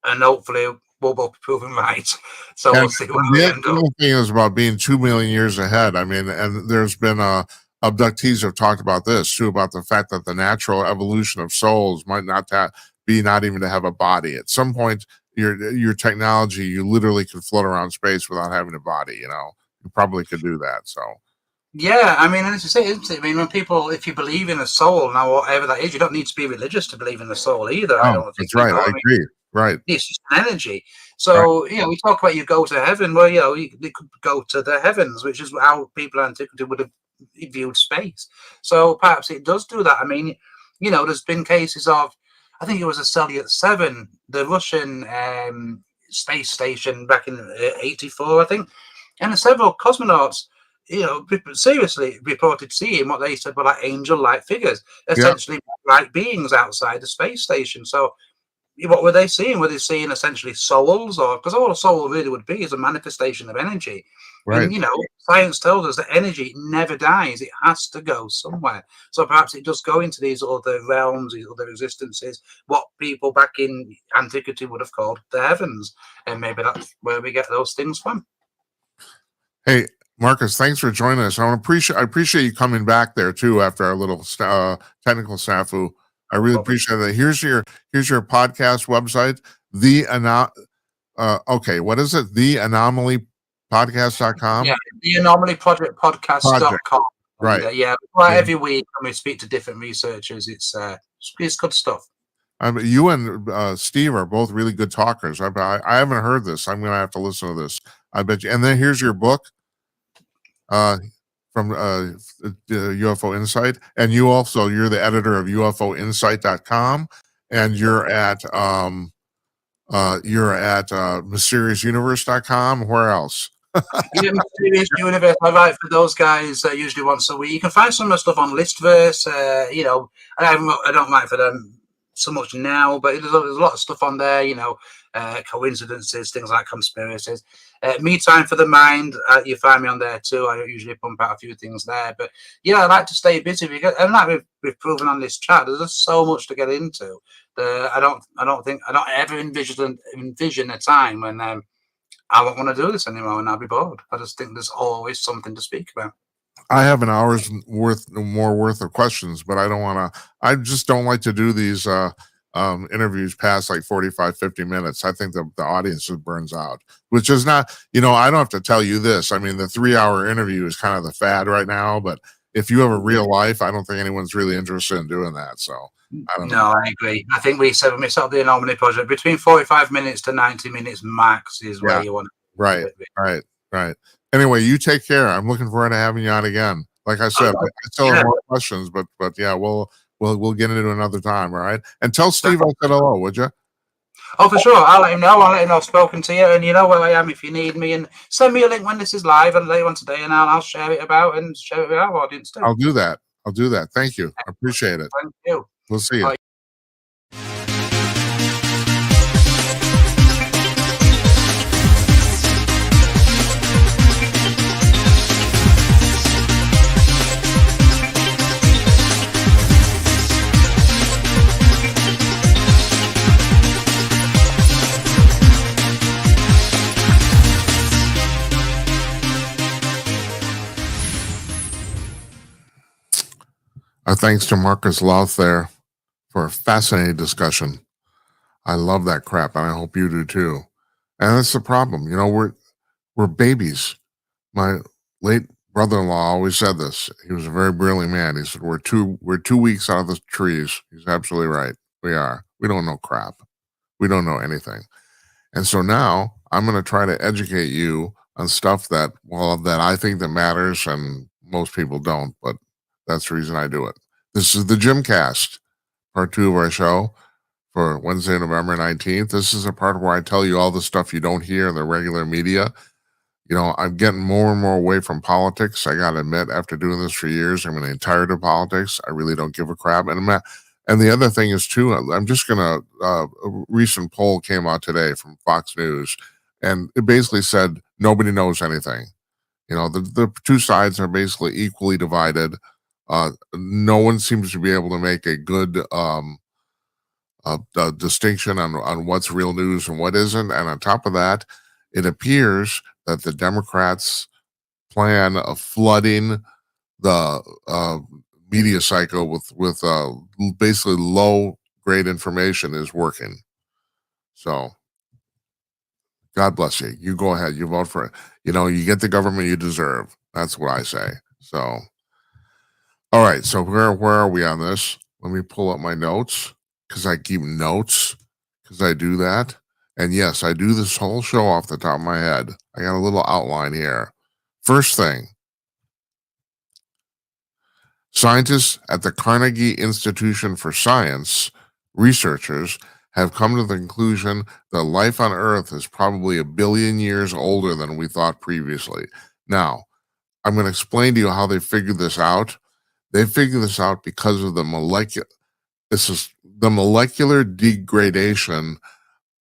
and hopefully we'll both be proven right. So we'll see what we end up. The thing is about being 2 million years ahead. I mean, and there's been abductees have talked about this too, about the fact that the natural evolution of souls might not even to have a body. At some point, your technology, you literally could float around space without having a body. You probably could do that. So. Yeah, I mean, and as you say, isn't it? I mean, if you believe in a soul, now whatever that is, you don't need to be religious to believe in the soul either. Oh, I don't think. That's right. I agree. Right. It's just an energy. So, right. We talk about you go to heaven. Well, you could go to the heavens, which is how people in antiquity would have viewed space. So perhaps it does do that. I mean, there's been cases of, I think it was a Salyut 7, the Russian space station back in 84, I think, and several cosmonauts, seriously reported seeing what they said were like angel-like figures, essentially like beings outside the space station. So what were they seeing? Were they seeing essentially souls? Or because all a soul really would be is a manifestation of energy. Right. And science tells us that energy never dies. It has to go somewhere. So perhaps it does go into these other realms, these other existences, what people back in antiquity would have called the heavens. And maybe that's where we get those things from. Hey, Marcus, thanks for joining us. I appreciate you coming back there too after our little technical snafu. I really appreciate that. Here's your podcast website. Okay, what is it? The Anomaly podcast.com. Yeah, the Anomaly Project podcast.com. Right. And, yeah, every week when we speak to different researchers, it's good stuff. You and Steve are both really good talkers. I haven't heard this. I'm going to have to listen to this. I bet you. And then here's your book from UFO Insight. And you're the editor of UFOinsight.com. And you're at mysteriousuniverse.com. Where else? Yeah, Mysterious Universe. I write for those guys usually once a week. You can find some of the stuff on Listverse. I don't write for them so much now, but there's a lot of stuff on there. Coincidences, things like conspiracies. Me Time for the Mind. You find me on there too. I usually pump out a few things there. But yeah, I like to stay busy because, and like we've proven on this chat, there's just so much to get into. I don't ever envision a time when I won't want to do this anymore and I'll be bored. I just think there's always something to speak about. I have an hour's worth of questions, but I just don't like to do these interviews past like 45, 50 minutes. I think the audience just burns out, which is not, I don't have to tell you this. I mean, the 3-hour interview is kind of the fad right now, but if you have a real life, I don't think anyone's really interested in doing that. So I don't know. No, I agree. I think we said when we set up the Anomaly Project, between 45 minutes to 90 minutes max is where you want to. Right. Anyway, you take care. I'm looking forward to having you on again. Like I said, I still have more questions, but yeah, we'll get into another time. All right. And tell Steve I said hello, would you? Oh, for sure. I'll let him know. I've spoken to you, and you know where I am if you need me. And send me a link when this is live and later on today, and I'll share it about and share it with our audience too. I'll do that. Thank you. I appreciate it. Thank you. We'll see you. Bye. Thanks to Marcus Lough there for a fascinating discussion. I love that crap, and I hope you do too. And that's the problem. We're babies. My late brother-in-law always said this. He was a very brilliant man. He said, we're 2 weeks out of the trees. He's absolutely right. We are. We don't know crap. We don't know anything. And so now I'm going to try to educate you on stuff that I think that matters and most people don't, but that's the reason I do it. This is the Gymcast, part 2 of our show for Wednesday, November 19th. This is a part where I tell you all the stuff you don't hear in the regular media. I'm getting more and more away from politics. I got to admit, after doing this for years, I'm getting tired of politics. I really don't give a crap. And the other thing is, too, I'm just going to, a recent poll came out today from Fox News, and it basically said nobody knows anything. The two sides are basically equally divided. No one seems to be able to make a good distinction on what's real news and what isn't. And on top of that, it appears that the Democrats' plan of flooding the media cycle with basically low-grade information is working. So God bless you. You go ahead. You vote for it. You get the government you deserve. That's what I say. So, all right. So where are we on this? Let me pull up my notes because I keep notes because I do that. And yes, I do this whole show off the top of my head. I got a little outline here. First thing, scientists at the Carnegie Institution for Science, researchers, have come to the conclusion that life on Earth is probably 1 billion years older than we thought previously. Now, I'm going to explain to you how they figured this out. They figured this out because of the molecular degradation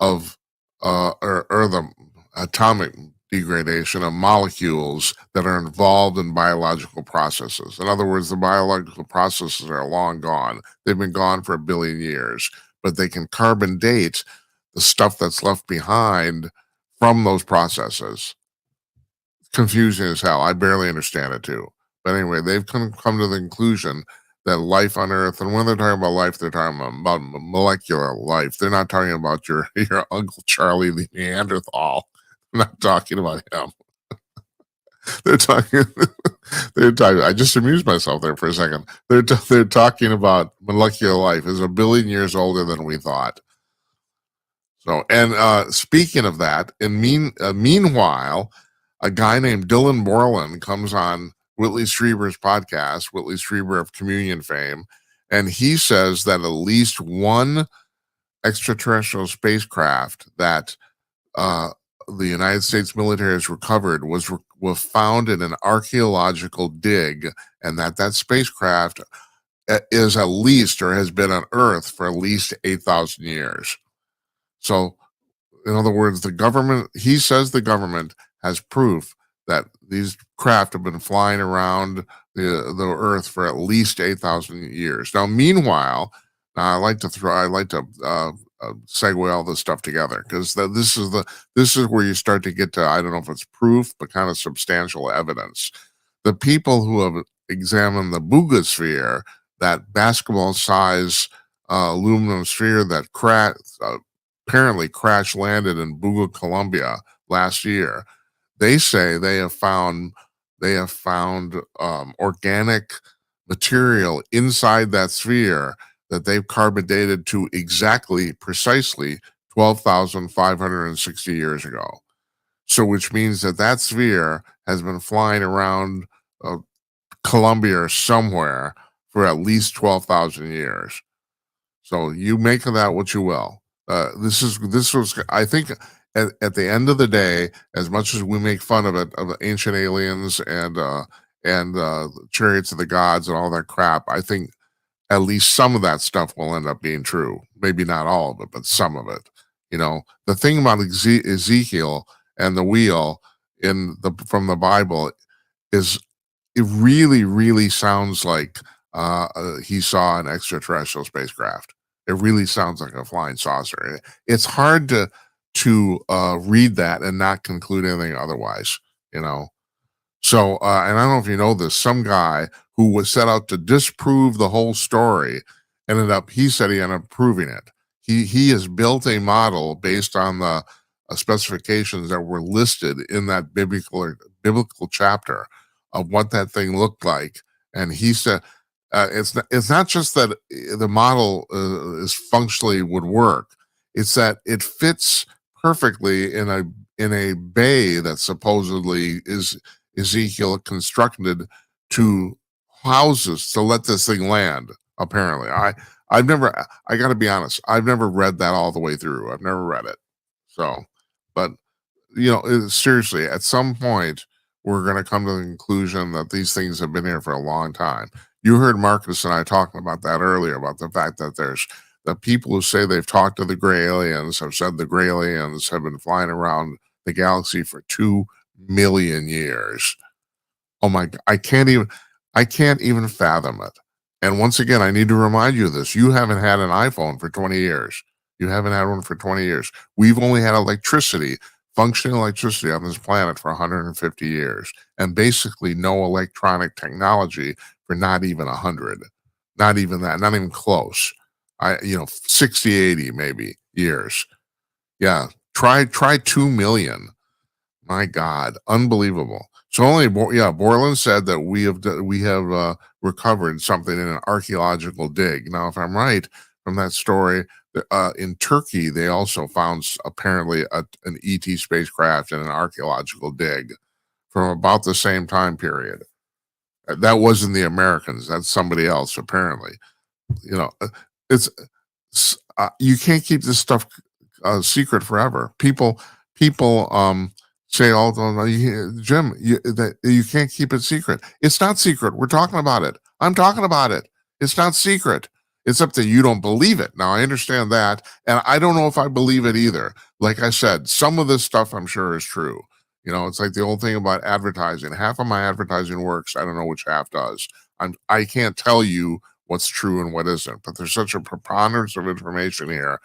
of or the atomic degradation of molecules that are involved in biological processes. In other words, the biological processes are long gone. They've been gone for 1 billion years, but they can carbon date the stuff that's left behind from those processes. Confusing as hell. I barely understand it too. But anyway, they've come to the conclusion that life on Earth, and when they're talking about life, they're talking about molecular life. They're not talking about your Uncle Charlie the Neanderthal. I'm not talking about him. they're talking. They're talking. I just amused myself there for a second. They're talking about molecular life is 1 billion years older than we thought. So, and speaking of that, meanwhile, a guy named Dylan Borland comes on Whitley Strieber's podcast, Whitley Strieber of Communion fame, and he says that at least one extraterrestrial spacecraft that the United States military has recovered was found in an archaeological dig, and that spacecraft is at least or has been on Earth for at least 8,000 years. So, in other words, he says the government has proof that these craft have been flying around the Earth for at least 8,000 years. Now, meanwhile, I like to segue all this stuff together because this is where you start to get to, I don't know if it's proof, but kind of substantial evidence. The people who have examined the Boogosphere, that basketball size aluminum sphere that apparently crash landed in Buga, Colombia last year, they say they have found organic material inside that sphere that they've carbon dated to precisely 12,560 years ago. So, which means that sphere has been flying around Colombia or somewhere for at least 12,000 years. So you make of that what you will. This was, I think, at the end of the day, as much as we make fun of it, of ancient aliens and chariots of the gods and all that crap, I think at least some of that stuff will end up being true. Maybe not all of it, but some of it. You know, the thing about Ezekiel and the wheel from the Bible is it really, really sounds like he saw an extraterrestrial spacecraft. It really sounds like a flying saucer. It's hard to read that and not conclude anything otherwise, you know. So, and I don't know if you know this, some guy who was set out to disprove the whole story he said he ended up proving it. He has built a model based on the specifications that were listed in that biblical chapter of what that thing looked like, and he said it's not just that the model is functionally would work; it's that it fits perfectly in a bay that supposedly is Ezekiel constructed to houses to let this thing land. Apparently, I got to be honest, I've never read that all the way through. I've never read it, so but seriously, at some point, we're going to come to the conclusion that these things have been here for a long time. You heard Marcus and I talking about that earlier, about the fact that there's the people who say they've talked to the gray aliens have said the gray aliens have been flying around the galaxy for 2 million years. Oh my God, I can't even fathom it. And once again, I need to remind you of this. You haven't had an iPhone for 20 years. You haven't had one for 20 years. We've only had functioning electricity on this planet for 150 years, and basically no electronic technology for not even 100. Not even that, not even close. 60, 80 maybe years. Yeah. Try 2 million. My God, unbelievable. So Borland said that we have recovered something in an archaeological dig. Now, if I'm right from that story, in Turkey they also found apparently an ET spacecraft in an archaeological dig from about the same time period. That wasn't the Americans. That's somebody else apparently. It's you can't keep this stuff secret forever. People say all the Jim, you can't keep it secret. It's not secret. We're talking about it. I'm talking about it. It's not secret. It's up to you don't believe it. Now I understand that, and I don't know if I believe it either. Like I said, some of this stuff I'm sure is true. It's like the old thing about advertising. Half of my advertising works. I don't know which half does. I can't tell you what's true and what isn't. But there's such a preponderance of information here.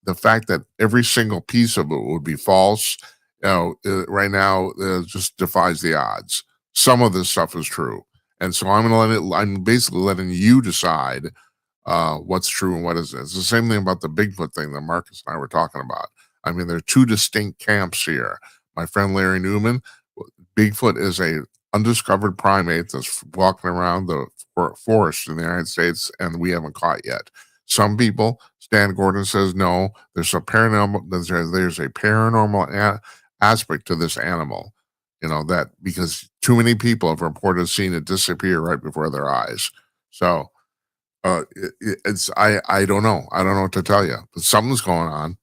The fact that every single piece of it would be false, right now just defies the odds. Some of this stuff is true, and so I'm basically letting you decide what's true and what isn't. It's the same thing about the Bigfoot thing that Marcus and I were talking about. I mean, there are two distinct camps here. My friend Larry Newman, Bigfoot is a undiscovered primate that's walking around the forest in the United States, and we haven't caught yet. Some people, Stan Gordon says, no, there's a paranormal aspect to this animal. That because too many people have reported seeing it disappear right before their eyes. So I don't know. I don't know what to tell you, but something's going on,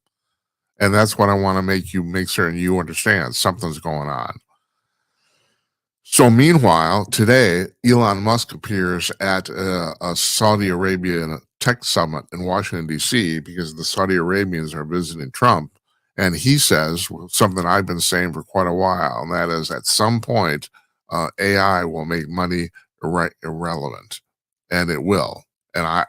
and that's what I want to make certain you understand. Something's going on. So meanwhile, today, Elon Musk appears at a Saudi Arabian tech summit in Washington, D.C., because the Saudi Arabians are visiting Trump. And he says something I've been saying for quite a while, and that is at some point, AI will make money irrelevant, and it will. And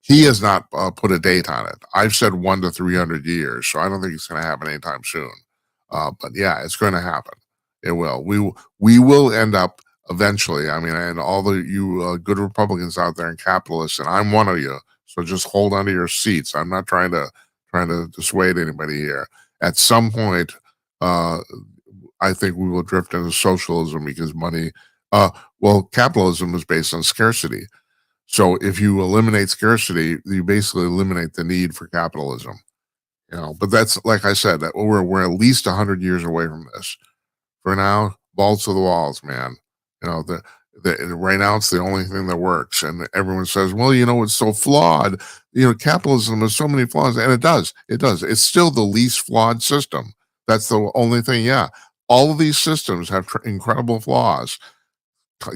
he has not put a date on it. I've said 1 to 300 years, so I don't think it's going to happen anytime soon. But yeah, it's going to happen. It will. We will end up eventually. I mean, and all the you good Republicans out there and capitalists, and I'm one of you. So just hold on to your seats. I'm not trying to dissuade anybody here. At some point, I think we will drift into socialism because money. Well, capitalism is based on scarcity. So if you eliminate scarcity, you basically eliminate the need for capitalism. But that's like I said, that we're at least 100 years away from this. For now, balls to the walls, man. Right now it's the only thing that works, and everyone says, "Well, it's so flawed." Capitalism has so many flaws, and it does. It does. It's still the least flawed system. That's the only thing. Yeah, all of these systems have incredible flaws.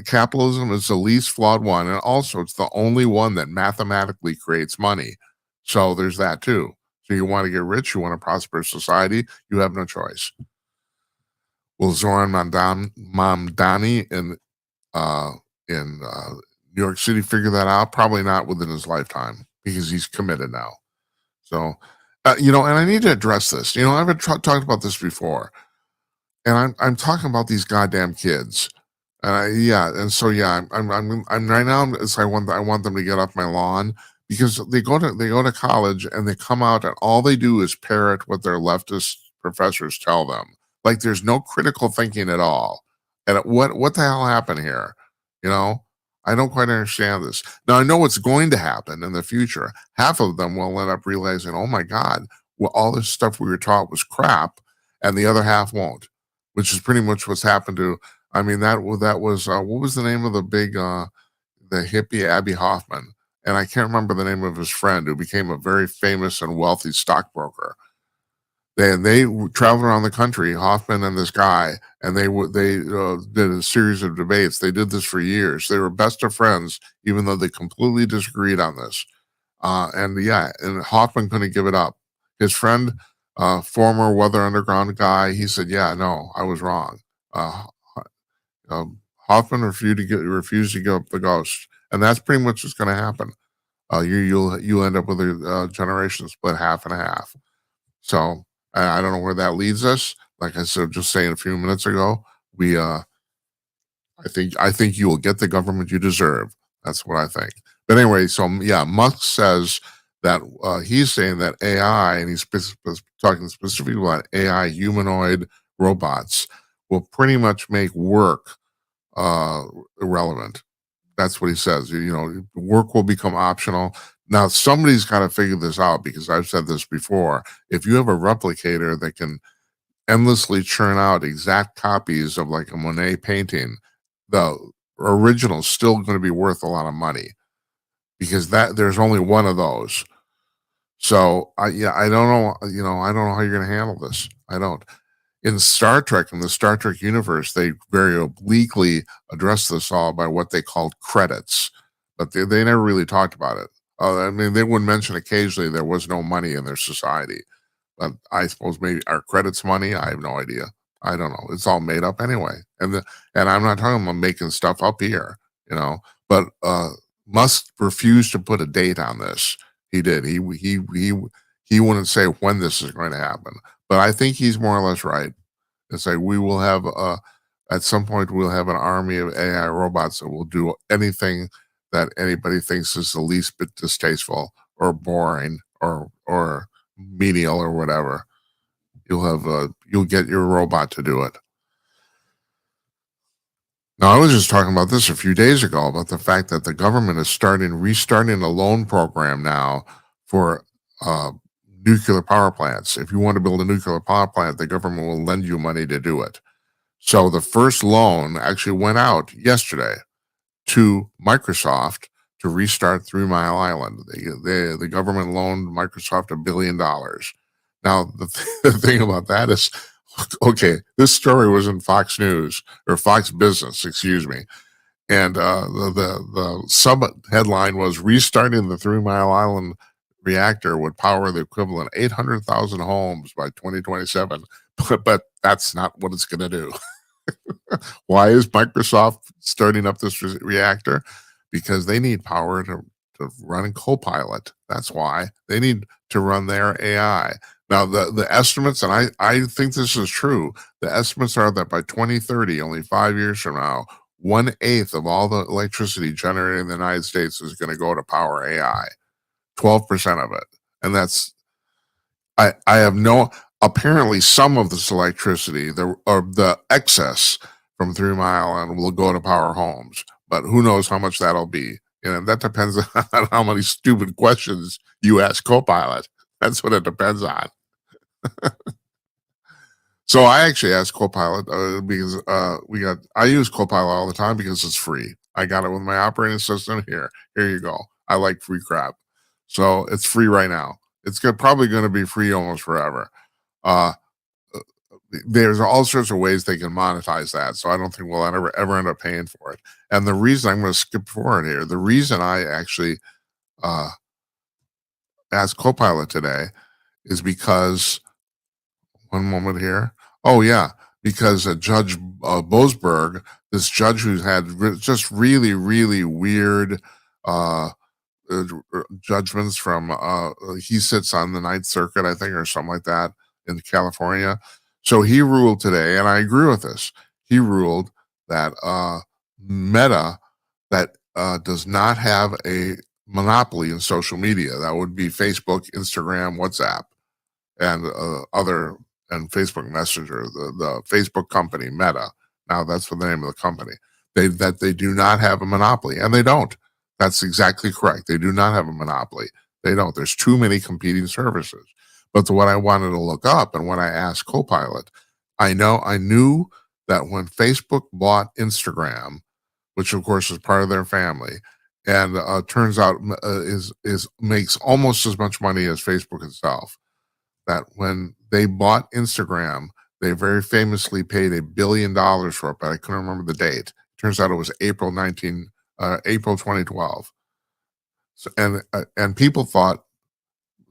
Capitalism is the least flawed one, and also it's the only one that mathematically creates money. So there's that too. So you want to get rich, you want a prosperous society, you have no choice. Will Zoran Mamdani in New York City figure that out? Probably not within his lifetime, because he's committed now. So, and I need to address this. I've talked about this before, and I'm talking about these goddamn kids. I'm right now. I want them to get off my lawn, because they go to college and they come out and all they do is parrot what their leftist professors tell them. Like there's no critical thinking at all. And what the hell happened here? I don't quite understand this. Now I know what's going to happen in the future. Half of them will end up realizing, oh my God, well, all this stuff we were taught was crap, and the other half won't, which is pretty much what's happened to. I mean, that was what was the name of the big the hippie Abby Hoffman, and I can't remember the name of his friend who became a very famous and wealthy stockbroker. They traveled around the country, Hoffman and this guy, and they did a series of debates. They did this for years. They were best of friends, even though they completely disagreed on this. And Hoffman couldn't give it up. His friend, former Weather Underground guy, he said, "Yeah, no, I was wrong." Hoffman refused to give up the ghost, and that's pretty much what's going to happen. You'll end up with a generation split half and half. So I don't know where that leads us. Like I said, just saying a few minutes ago, I think you will get the government you deserve. That's what I think. But anyway, so yeah, Musk says that he's saying that AI, and he's talking specifically about AI humanoid robots, will pretty much make work irrelevant. That's what he says. Work will become optional. Now, somebody's got to figure this out, because I've said this before. If you have a replicator that can endlessly churn out exact copies of like a Monet painting, the original is still going to be worth a lot of money, because there's only one of those. So I don't know. I don't know how you're going to handle this. I don't. In Star Trek, in the Star Trek universe, they very obliquely addressed this all by what they called credits, but they never really talked about it. I mean, they would mention occasionally there was no money in their society, but I suppose maybe our credits money. I have no idea. I don't know. It's all made up anyway, and I'm not talking about making stuff up here, But Musk refused to put a date on this. He did. He wouldn't say when this is going to happen. But I think he's more or less right. It's like we will have at some point we'll have an army of AI robots that will do anything that anybody thinks is the least bit distasteful or boring or menial or whatever. You'll get your robot to do it. Now, I was just talking about this a few days ago about the fact that the government is restarting a loan program now for uh, nuclear power plants. If you want to build a nuclear power plant, the government will lend you money to do it. So the first loan actually went out yesterday to Microsoft to restart 3 Mile Island. The government loaned Microsoft $1 billion. Now, the thing about that is, okay, this story was in Fox News or Fox Business, excuse me. And the sub headline was restarting the 3 Mile Island reactor would power the equivalent 800,000 homes by 2027. But that's not what it's going to do. Why is Microsoft starting up this reactor? Because they need power to run Copilot. That's why they need to run their AI. Now, the estimates, and I think this is true, the estimates are that by 2030, only 5 years from now, 1/8 of all the electricity generated in the United States is going to go to power AI, 12% of it. And that's I have no apparently some of this electricity, the excess from 3 Mile and will go to power homes, but who knows how much that'll be. And that depends on how many stupid questions you ask Copilot. That's what it depends on. So I actually asked Copilot because I use Copilot all the time because it's free. I got it with my operating system here. Here you go. I like free crap. So it's free right now. It's probably going to be free almost forever. Uh, there's all sorts of ways they can monetize that. So I don't think we'll ever end up paying for it. And the reason I'm going to skip forward here, the reason I actually uh, asked Copilot today is because one moment here. Oh yeah, because Judge Boasberg, this judge who's had just really, really weird uh, judgments from he sits on the Ninth Circuit, I think, or something like that in California. So he ruled today, and I agree with this. He ruled that Meta that does not have a monopoly in social media. That would be Facebook, Instagram, WhatsApp, and other and Facebook Messenger, the Facebook company Meta. Now that's the name of the company. They do not have a monopoly, and they don't. That's exactly correct. They do not have a monopoly. They don't. There's too many competing services. But what I wanted to look up and when I asked Copilot, I knew that when Facebook bought Instagram, which of course is part of their family, and turns out is makes almost as much money as Facebook itself. That when they bought Instagram, they very famously paid $1 billion for it, but I couldn't remember the date. Turns out it was April 2012. So, and people thought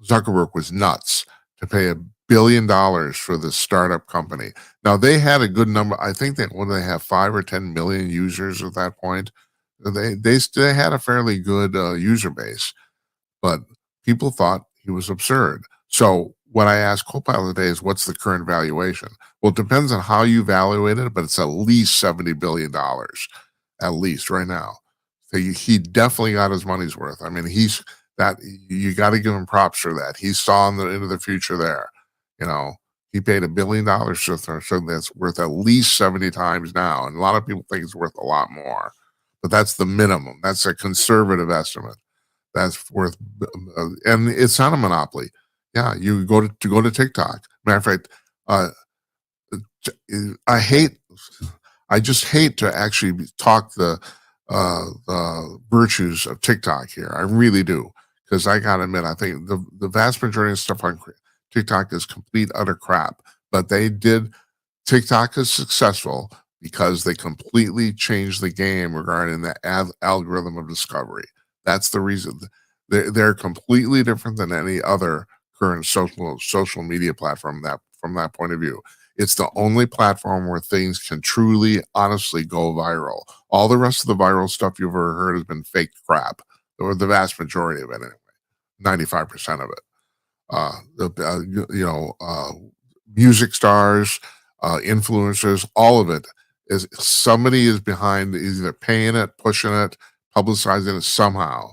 Zuckerberg was nuts to pay $1 billion for this startup company. Now they had a good number. I think that when they have 5 or 10 million users at that point, they had a fairly good user base, but people thought he was absurd. So what I asked Copilot today is, what's the current valuation? Well, it depends on how you evaluate it, but it's at least $70 billion, at least right now. So he definitely got his money's worth. I mean, you got to give him props for that. He saw into the future there. You know, he paid $1 billion for something that's worth at least 70 times now. And a lot of people think it's worth a lot more, but that's the minimum. That's a conservative estimate. That's worth, and it's not a monopoly. Yeah, you go to TikTok. Matter of fact, I just hate to actually talk the virtues of TikTok here. I really do, because I gotta admit, I think the vast majority of stuff on TikTok is complete utter crap. But TikTok is successful because they completely changed the game regarding the algorithm of discovery. That's the reason. They're completely different than any other current social media platform from that point of view. It's the only platform where things can truly, honestly go viral. All the rest of the viral stuff you've ever heard has been fake crap, or the vast majority of it anyway, 95% of it. Music stars, influencers, all of it is somebody is behind, either paying it, pushing it, publicizing it somehow.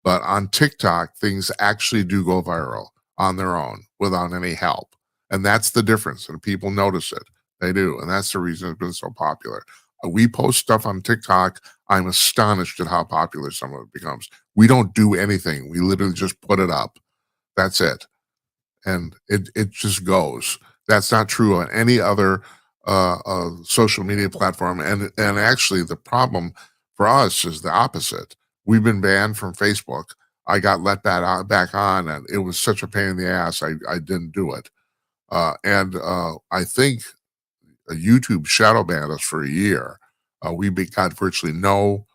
But on TikTok, things actually do go viral on their own without any help. And that's the difference. And people notice it. They do. And that's the reason it's been so popular. We post stuff on TikTok. I'm astonished at how popular some of it becomes. We don't do anything. We literally just put it up. That's it. And it just goes. That's not true on any other social media platform. And actually, the problem for us is the opposite. We've been banned from Facebook. I got let back on, and it was such a pain in the ass. I didn't do it. And I think YouTube shadow banned us for a year. Got virtually no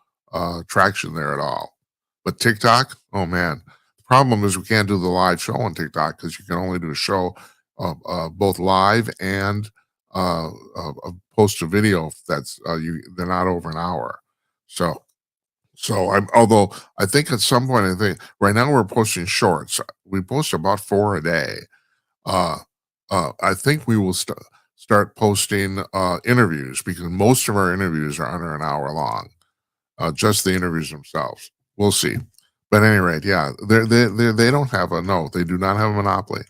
traction there at all. But TikTok, oh man, the problem is we can't do the live show on TikTok because you can only do a show both live and post a video that's they're not over an hour. So I'm although I think at some point I think right now we're posting shorts. We post about 4 a day. Uh, I think we will start posting interviews because most of our interviews are under an hour long. Just the interviews themselves. We'll see. But at any rate, yeah, they don't have a no. They do not have a monopoly,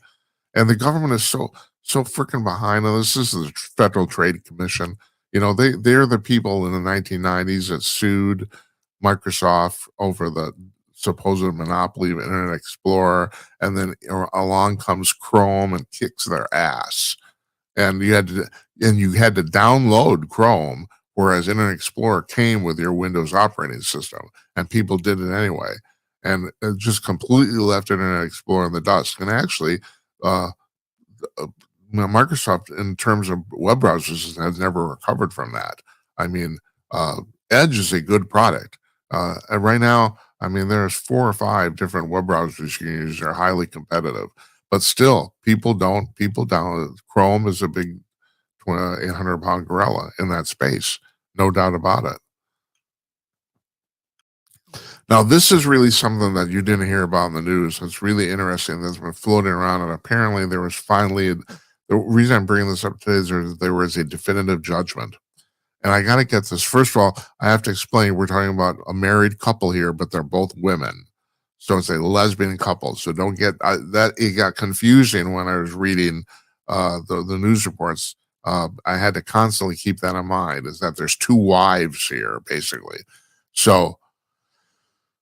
and the government is so freaking behind on this. This is the Federal Trade Commission. You know, they're the people in the 1990s that sued Microsoft over the supposed monopoly of Internet Explorer, and then along comes Chrome and kicks their ass. And you had to download Chrome, whereas Internet Explorer came with your Windows operating system, and people did it anyway, and it just completely left Internet Explorer in the dust. And actually, uh, Microsoft, in terms of web browsers, has never recovered from that. I mean, Edge is a good product. And right now, I mean, there's 4 or 5 different web browsers you can use. They're highly competitive, but still, people down. Chrome is a big 800-pound gorilla in that space, no doubt about it. Now, this is really something that you didn't hear about in the news. It's really interesting that's been floating around, and apparently there was finally the reason I'm bringing this up today is there was a definitive judgment. And I got to get this. First of all, I have to explain we're talking about a married couple here, but they're both women. So it's a lesbian couple. So don't get that. It got confusing when I was reading the news reports. I had to constantly keep that in mind is that there's 2 wives here, basically. So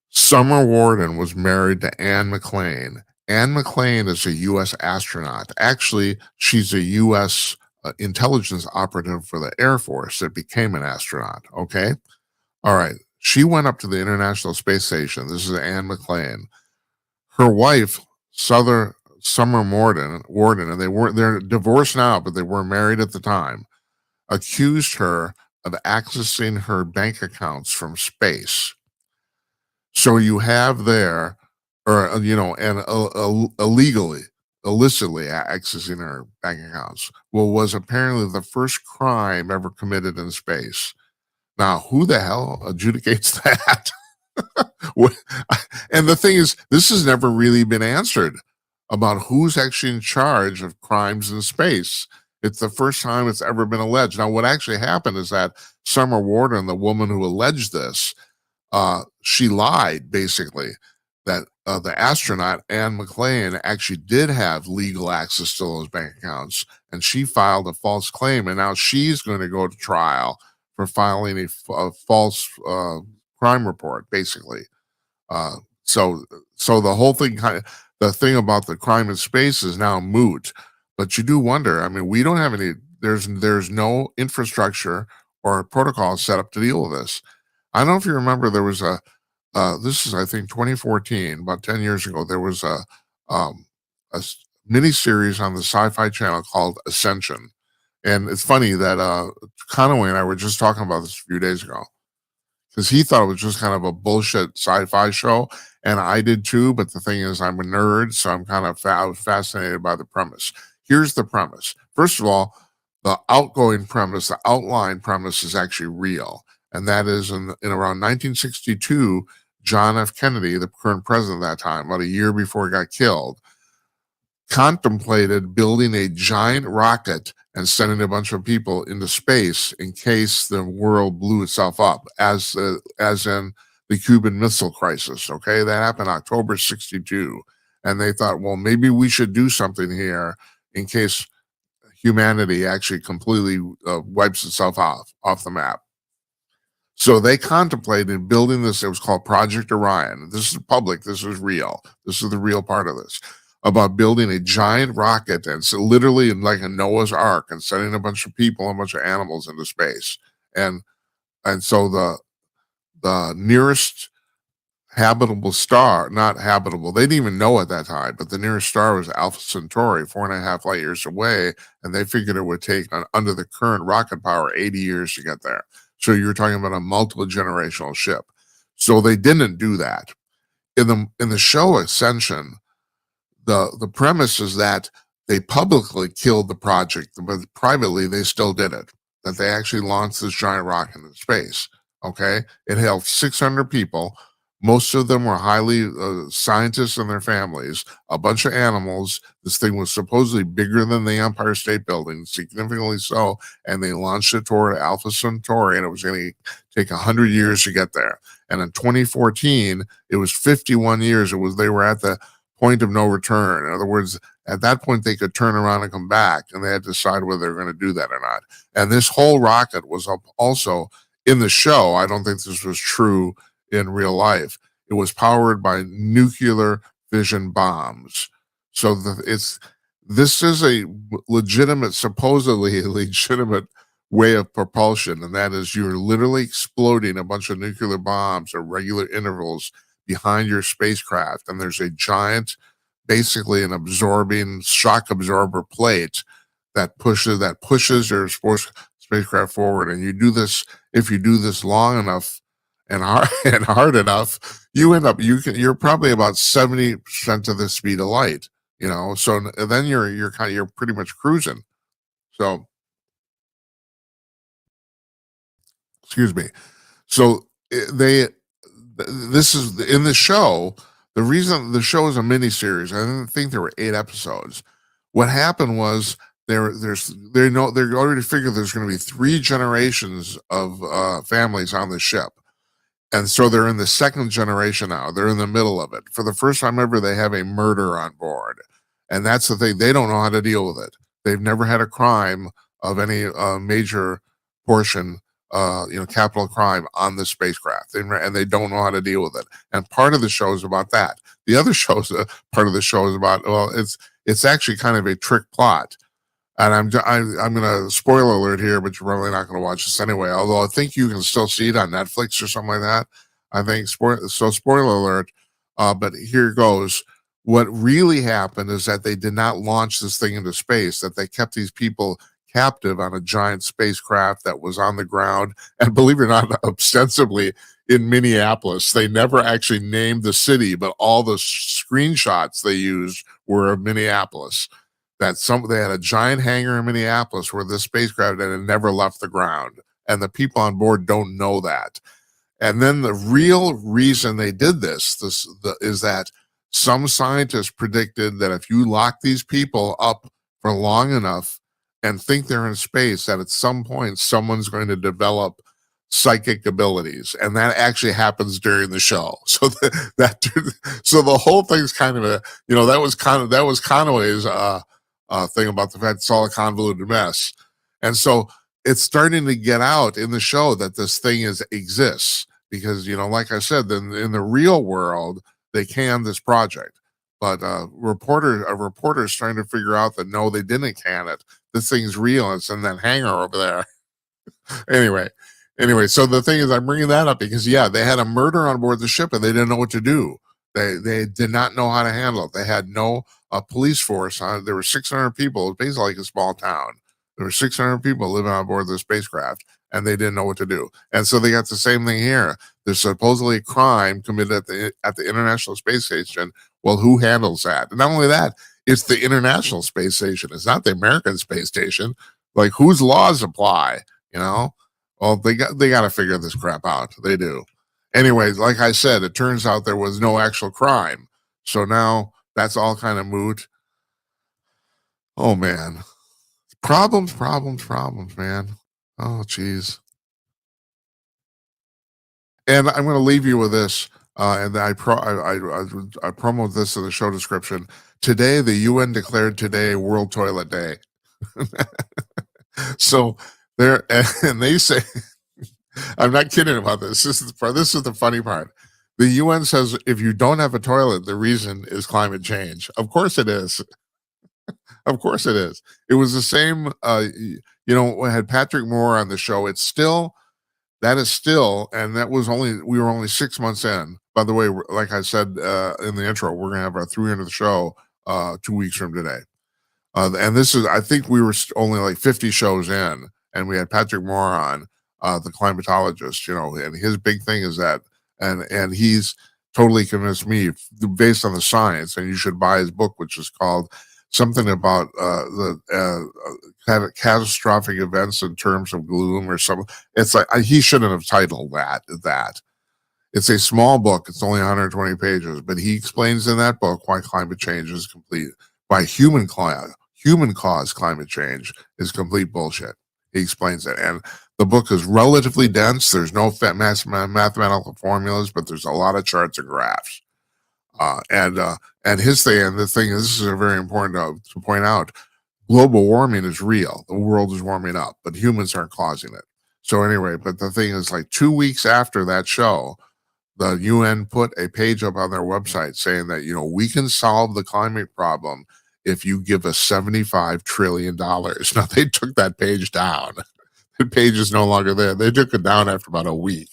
Summer Warden was married to Anne McClain. Anne McClain is a U.S. astronaut. Actually, she's a U.S. Intelligence operative for the Air Force that became an astronaut. Okay. All right. She went up to the International Space Station. This is Anne McClain. Her wife, Summer Warden, and they're divorced now, but they were married at the time, accused her of accessing her bank accounts from space. So you have there, or and illicitly accessing her bank accounts. Well, was apparently the first crime ever committed in space. Now, who the hell adjudicates that? And the thing is, this has never really been answered about who's actually in charge of crimes in space. It's the first time it's ever been alleged. Now, what actually happened is that Summer Warden, the woman who alleged this, she lied basically that the astronaut Anne McClain actually did have legal access to those bank accounts, and she filed a false claim, and now she's going to go to trial for filing a false crime report, basically. So the whole thing the thing about the crime in space is now moot. But you do wonder. I mean, we don't have any. There's no infrastructure or protocol set up to deal with this. I don't know if you remember, there was this is, I think, 2014, about 10 years ago, there was a mini series on the Sci-Fi Channel called Ascension. And it's funny that Conaway and I were just talking about this a few days ago because he thought it was just kind of a bullshit sci-fi show. And I did too. But the thing is, I'm a nerd, so I'm kind of fascinated by the premise. Here's the premise. First of all, the outline premise is actually real. And that is in around 1962, John F. Kennedy, the current president at that time, about a year before he got killed, contemplated building a giant rocket and sending a bunch of people into space in case the world blew itself up, as in the Cuban Missile Crisis. Okay, that happened October 62. And they thought, well, maybe we should do something here in case humanity actually completely wipes itself off the map. So they contemplated building this. It was called Project Orion. This is public. This is real. This is the real part of this, about building a giant rocket and so literally like a Noah's Ark and sending a bunch of people and a bunch of animals into space. And so the nearest habitable star, not habitable, they didn't even know at that time, but the nearest star was Alpha Centauri, 4.5 light years away, and they figured it would take, under the current rocket power, 80 years to get there. So you're talking about a multiple generational ship. So they didn't do that. In the show Ascension, the premise is that they publicly killed the project, but privately they still did it. That they actually launched this giant rocket into space. Okay, it held 600 people. Most of them were highly scientists and their families, a bunch of animals. This thing was supposedly bigger than the Empire State Building, significantly so, and they launched it toward Alpha Centauri, and it was going to take 100 years to get there. And in 2014, it was 51 years. They were at the point of no return. In other words, at that point, they could turn around and come back, and they had to decide whether they were going to do that or not. And this whole rocket was up also in the show. I don't think this was true in real life. It was powered by nuclear fission bombs. So this is a legitimate, supposedly a legitimate way of propulsion, and that is you're literally exploding a bunch of nuclear bombs at regular intervals behind your spacecraft, and there's a giant, basically an absorbing shock absorber plate that pushes your spacecraft forward. And you do this, if you do this long enough and hard enough, you're probably about 70% of the speed of light, so then you're pretty much cruising. So excuse me. So this is in the show. The reason the show is a mini series, I didn't think there were 8 episodes. What happened was they already figured there's going to be 3 generations of families on the ship. And so they're in the second generation now. They're in the middle of it. For the first time ever, they have a murder on board. And that's the thing. They don't know how to deal with it. They've never had a crime of any major portion, capital crime on the spacecraft. And they don't know how to deal with it. And part of the show is about that. The other part of the show is about, it's actually kind of a trick plot. And I'm going to spoiler alert here, but you're probably not going to watch this anyway. Although I think you can still see it on Netflix or something like that. I think spoiler alert. But here goes. What really happened is that they did not launch this thing into space. That they kept these people captive on a giant spacecraft that was on the ground, and believe it or not, ostensibly in Minneapolis. They never actually named the city, but all the screenshots they used were of Minneapolis. They had a giant hangar in Minneapolis where the spacecraft had never left the ground, and the people on board don't know that. And then the real reason they did this is that some scientists predicted that if you lock these people up for long enough and think they're in space, that at some point someone's going to develop psychic abilities, and that actually happens during the show. So so the whole thing's kind of that was Conway's thing about the fact it's all a convoluted mess. And so it's starting to get out in the show that this thing exists because, like I said, then in the real world, they canned this project. But a reporter is trying to figure out that no, they didn't can it. This thing's real. It's in that hangar over there. Anyway, so the thing is, I'm bringing that up because, they had a murder on board the ship and they didn't know what to do. They did not know how to handle it. They had no police force. There were 600 people. It was basically like a small town. There were 600 people living on board the spacecraft, and they didn't know what to do. And so they got the same thing here. There's supposedly a crime committed at the International Space Station. Well, who handles that? And not only that, it's the International Space Station. It's not the American Space Station. Like, whose laws apply? Well, they got to figure this crap out. They do. Anyways, like I said, it turns out there was no actual crime. So now that's all kind of moot. Oh, man. Problems, man. Oh, geez. And I'm going to leave you with this. And I promote this in the show description. Today, the UN declared today World Toilet Day. So and they say I'm not kidding about this. This is the funny part. The UN says if you don't have a toilet, the reason is climate change. Of course it is. Of course it is. It was the same. We had Patrick Moore on the show. That is still, and we were only 6 months in. By the way, like I said in the intro, we're going to have our 300th show 2 weeks from today. And I think we were only like 50 shows in, and we had Patrick Moore on, the climatologist, and his big thing is that, and he's totally convinced me based on the science, and you should buy his book, which is called something about kind of catastrophic events in terms of gloom or something. It's like he shouldn't have titled that. It's a small book. It's only 120 pages, but he explains in that book why climate change is complete, why human caused climate change is complete bullshit. He explains it, and the book is relatively dense. There's no mathematical formulas, but there's a lot of charts and graphs. And his thing, and the thing is, this is very important to point out. Global warming is real. The world is warming up, but humans aren't causing it. So anyway, but the thing is, like 2 weeks after that show, the UN put a page up on their website saying that, we can solve the climate problem if you give us $75 trillion. Now, they took that page down. The page is no longer there. They took it down after about a week.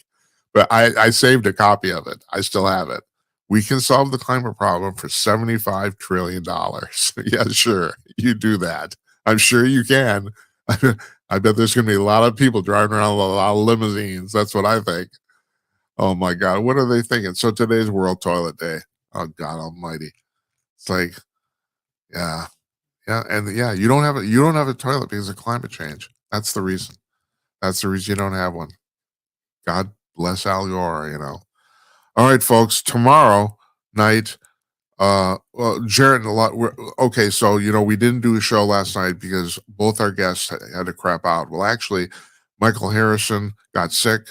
But I saved a copy of it. I still have it. We can solve the climate problem for $75 trillion. Yeah, sure. You do that. I'm sure you can. I bet there's going to be a lot of people driving around with a lot of limousines. That's what I think. Oh my God. What are they thinking? So today's World Toilet Day. Oh God Almighty. It's like, yeah. Yeah. And yeah, you don't have a toilet because of climate change. That's the reason. That's the reason you don't have one. God bless Al Gore, All right, folks. Tomorrow night, Jarrett okay, so we didn't do a show last night because both our guests had to crap out. Well, actually, Michael Harrison got sick.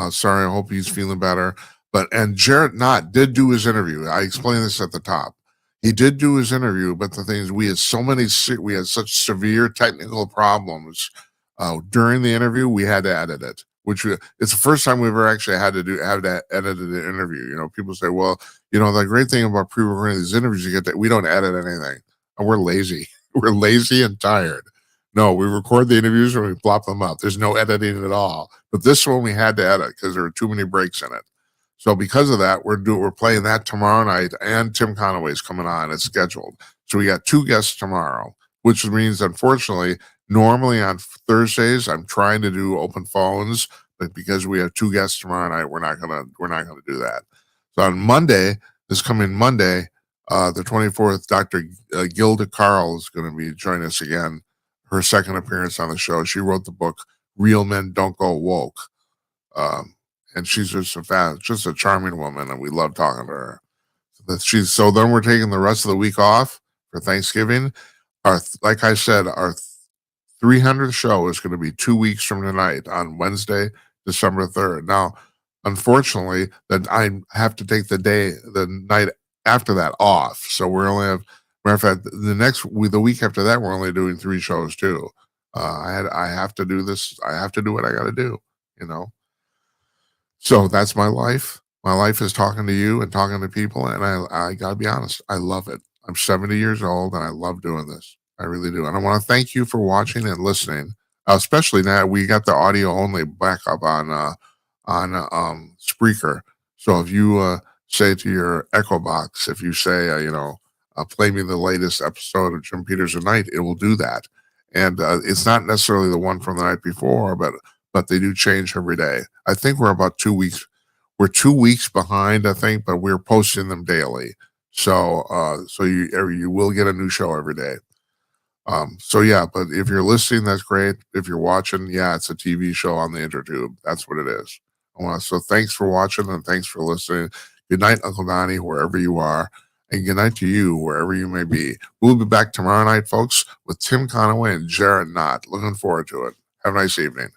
Sorry, I hope he's feeling better. And Jarrett Knott did do his interview. I explained this at the top. He did do his interview, but the thing is, we had such severe technical problems during the interview. We had to edit it. It's the first time we've ever actually had to edit an interview. People say, well, the great thing about pre-recording these interviews, we don't edit anything. And we're lazy. We're lazy and tired. No, we record the interviews and we plop them up. There's no editing at all. But this one we had to edit because there were too many breaks in it. So because of that, we're playing that tomorrow night, and Tim Conaway's coming on. It's scheduled. So we got 2 guests tomorrow, which means, unfortunately, normally on Thursdays, I'm trying to do open phones, but because we have 2 guests tomorrow night, we're not gonna do that. So on this coming Monday, the 24th, Dr. Gilda Carl is going to be joining us again. Her second appearance on the show. She wrote the book "Real Men Don't Go Woke," and she's just a charming woman, and we love talking to her. So then we're taking the rest of the week off for Thanksgiving. Like I said, our 300th show is going to be 2 weeks from tonight on Wednesday, December 3rd. Now, unfortunately, that I have to take the night after that off. So we're only have, matter of fact, the week after that, we're only doing 3 shows too. I have to do this. I have to do what I got to do, So that's my life. My life is talking to you and talking to people. And I gotta be honest, I love it. I'm 70 years old and I love doing this. I really do. And I want to thank you for watching and listening, especially now we got the audio only backup on Spreaker. So if you say to your Echo Box, if you say, play me the latest episode of Jim Peters at Night, it will do that. And it's not necessarily the one from the night before, but they do change every day. I think we're about 2 weeks. We're 2 weeks behind, I think, but we're posting them daily. So you will get a new show every day. So yeah, but if you're listening, that's great. If you're watching, yeah, it's a TV show on the intertube. That's what it is. So thanks for watching and thanks for listening. Good night, Uncle Donnie, wherever you are. And good night to you, wherever you may be. We'll be back tomorrow night, folks, with Tim Conaway and Jarrett Knott. Looking forward to it. Have a nice evening.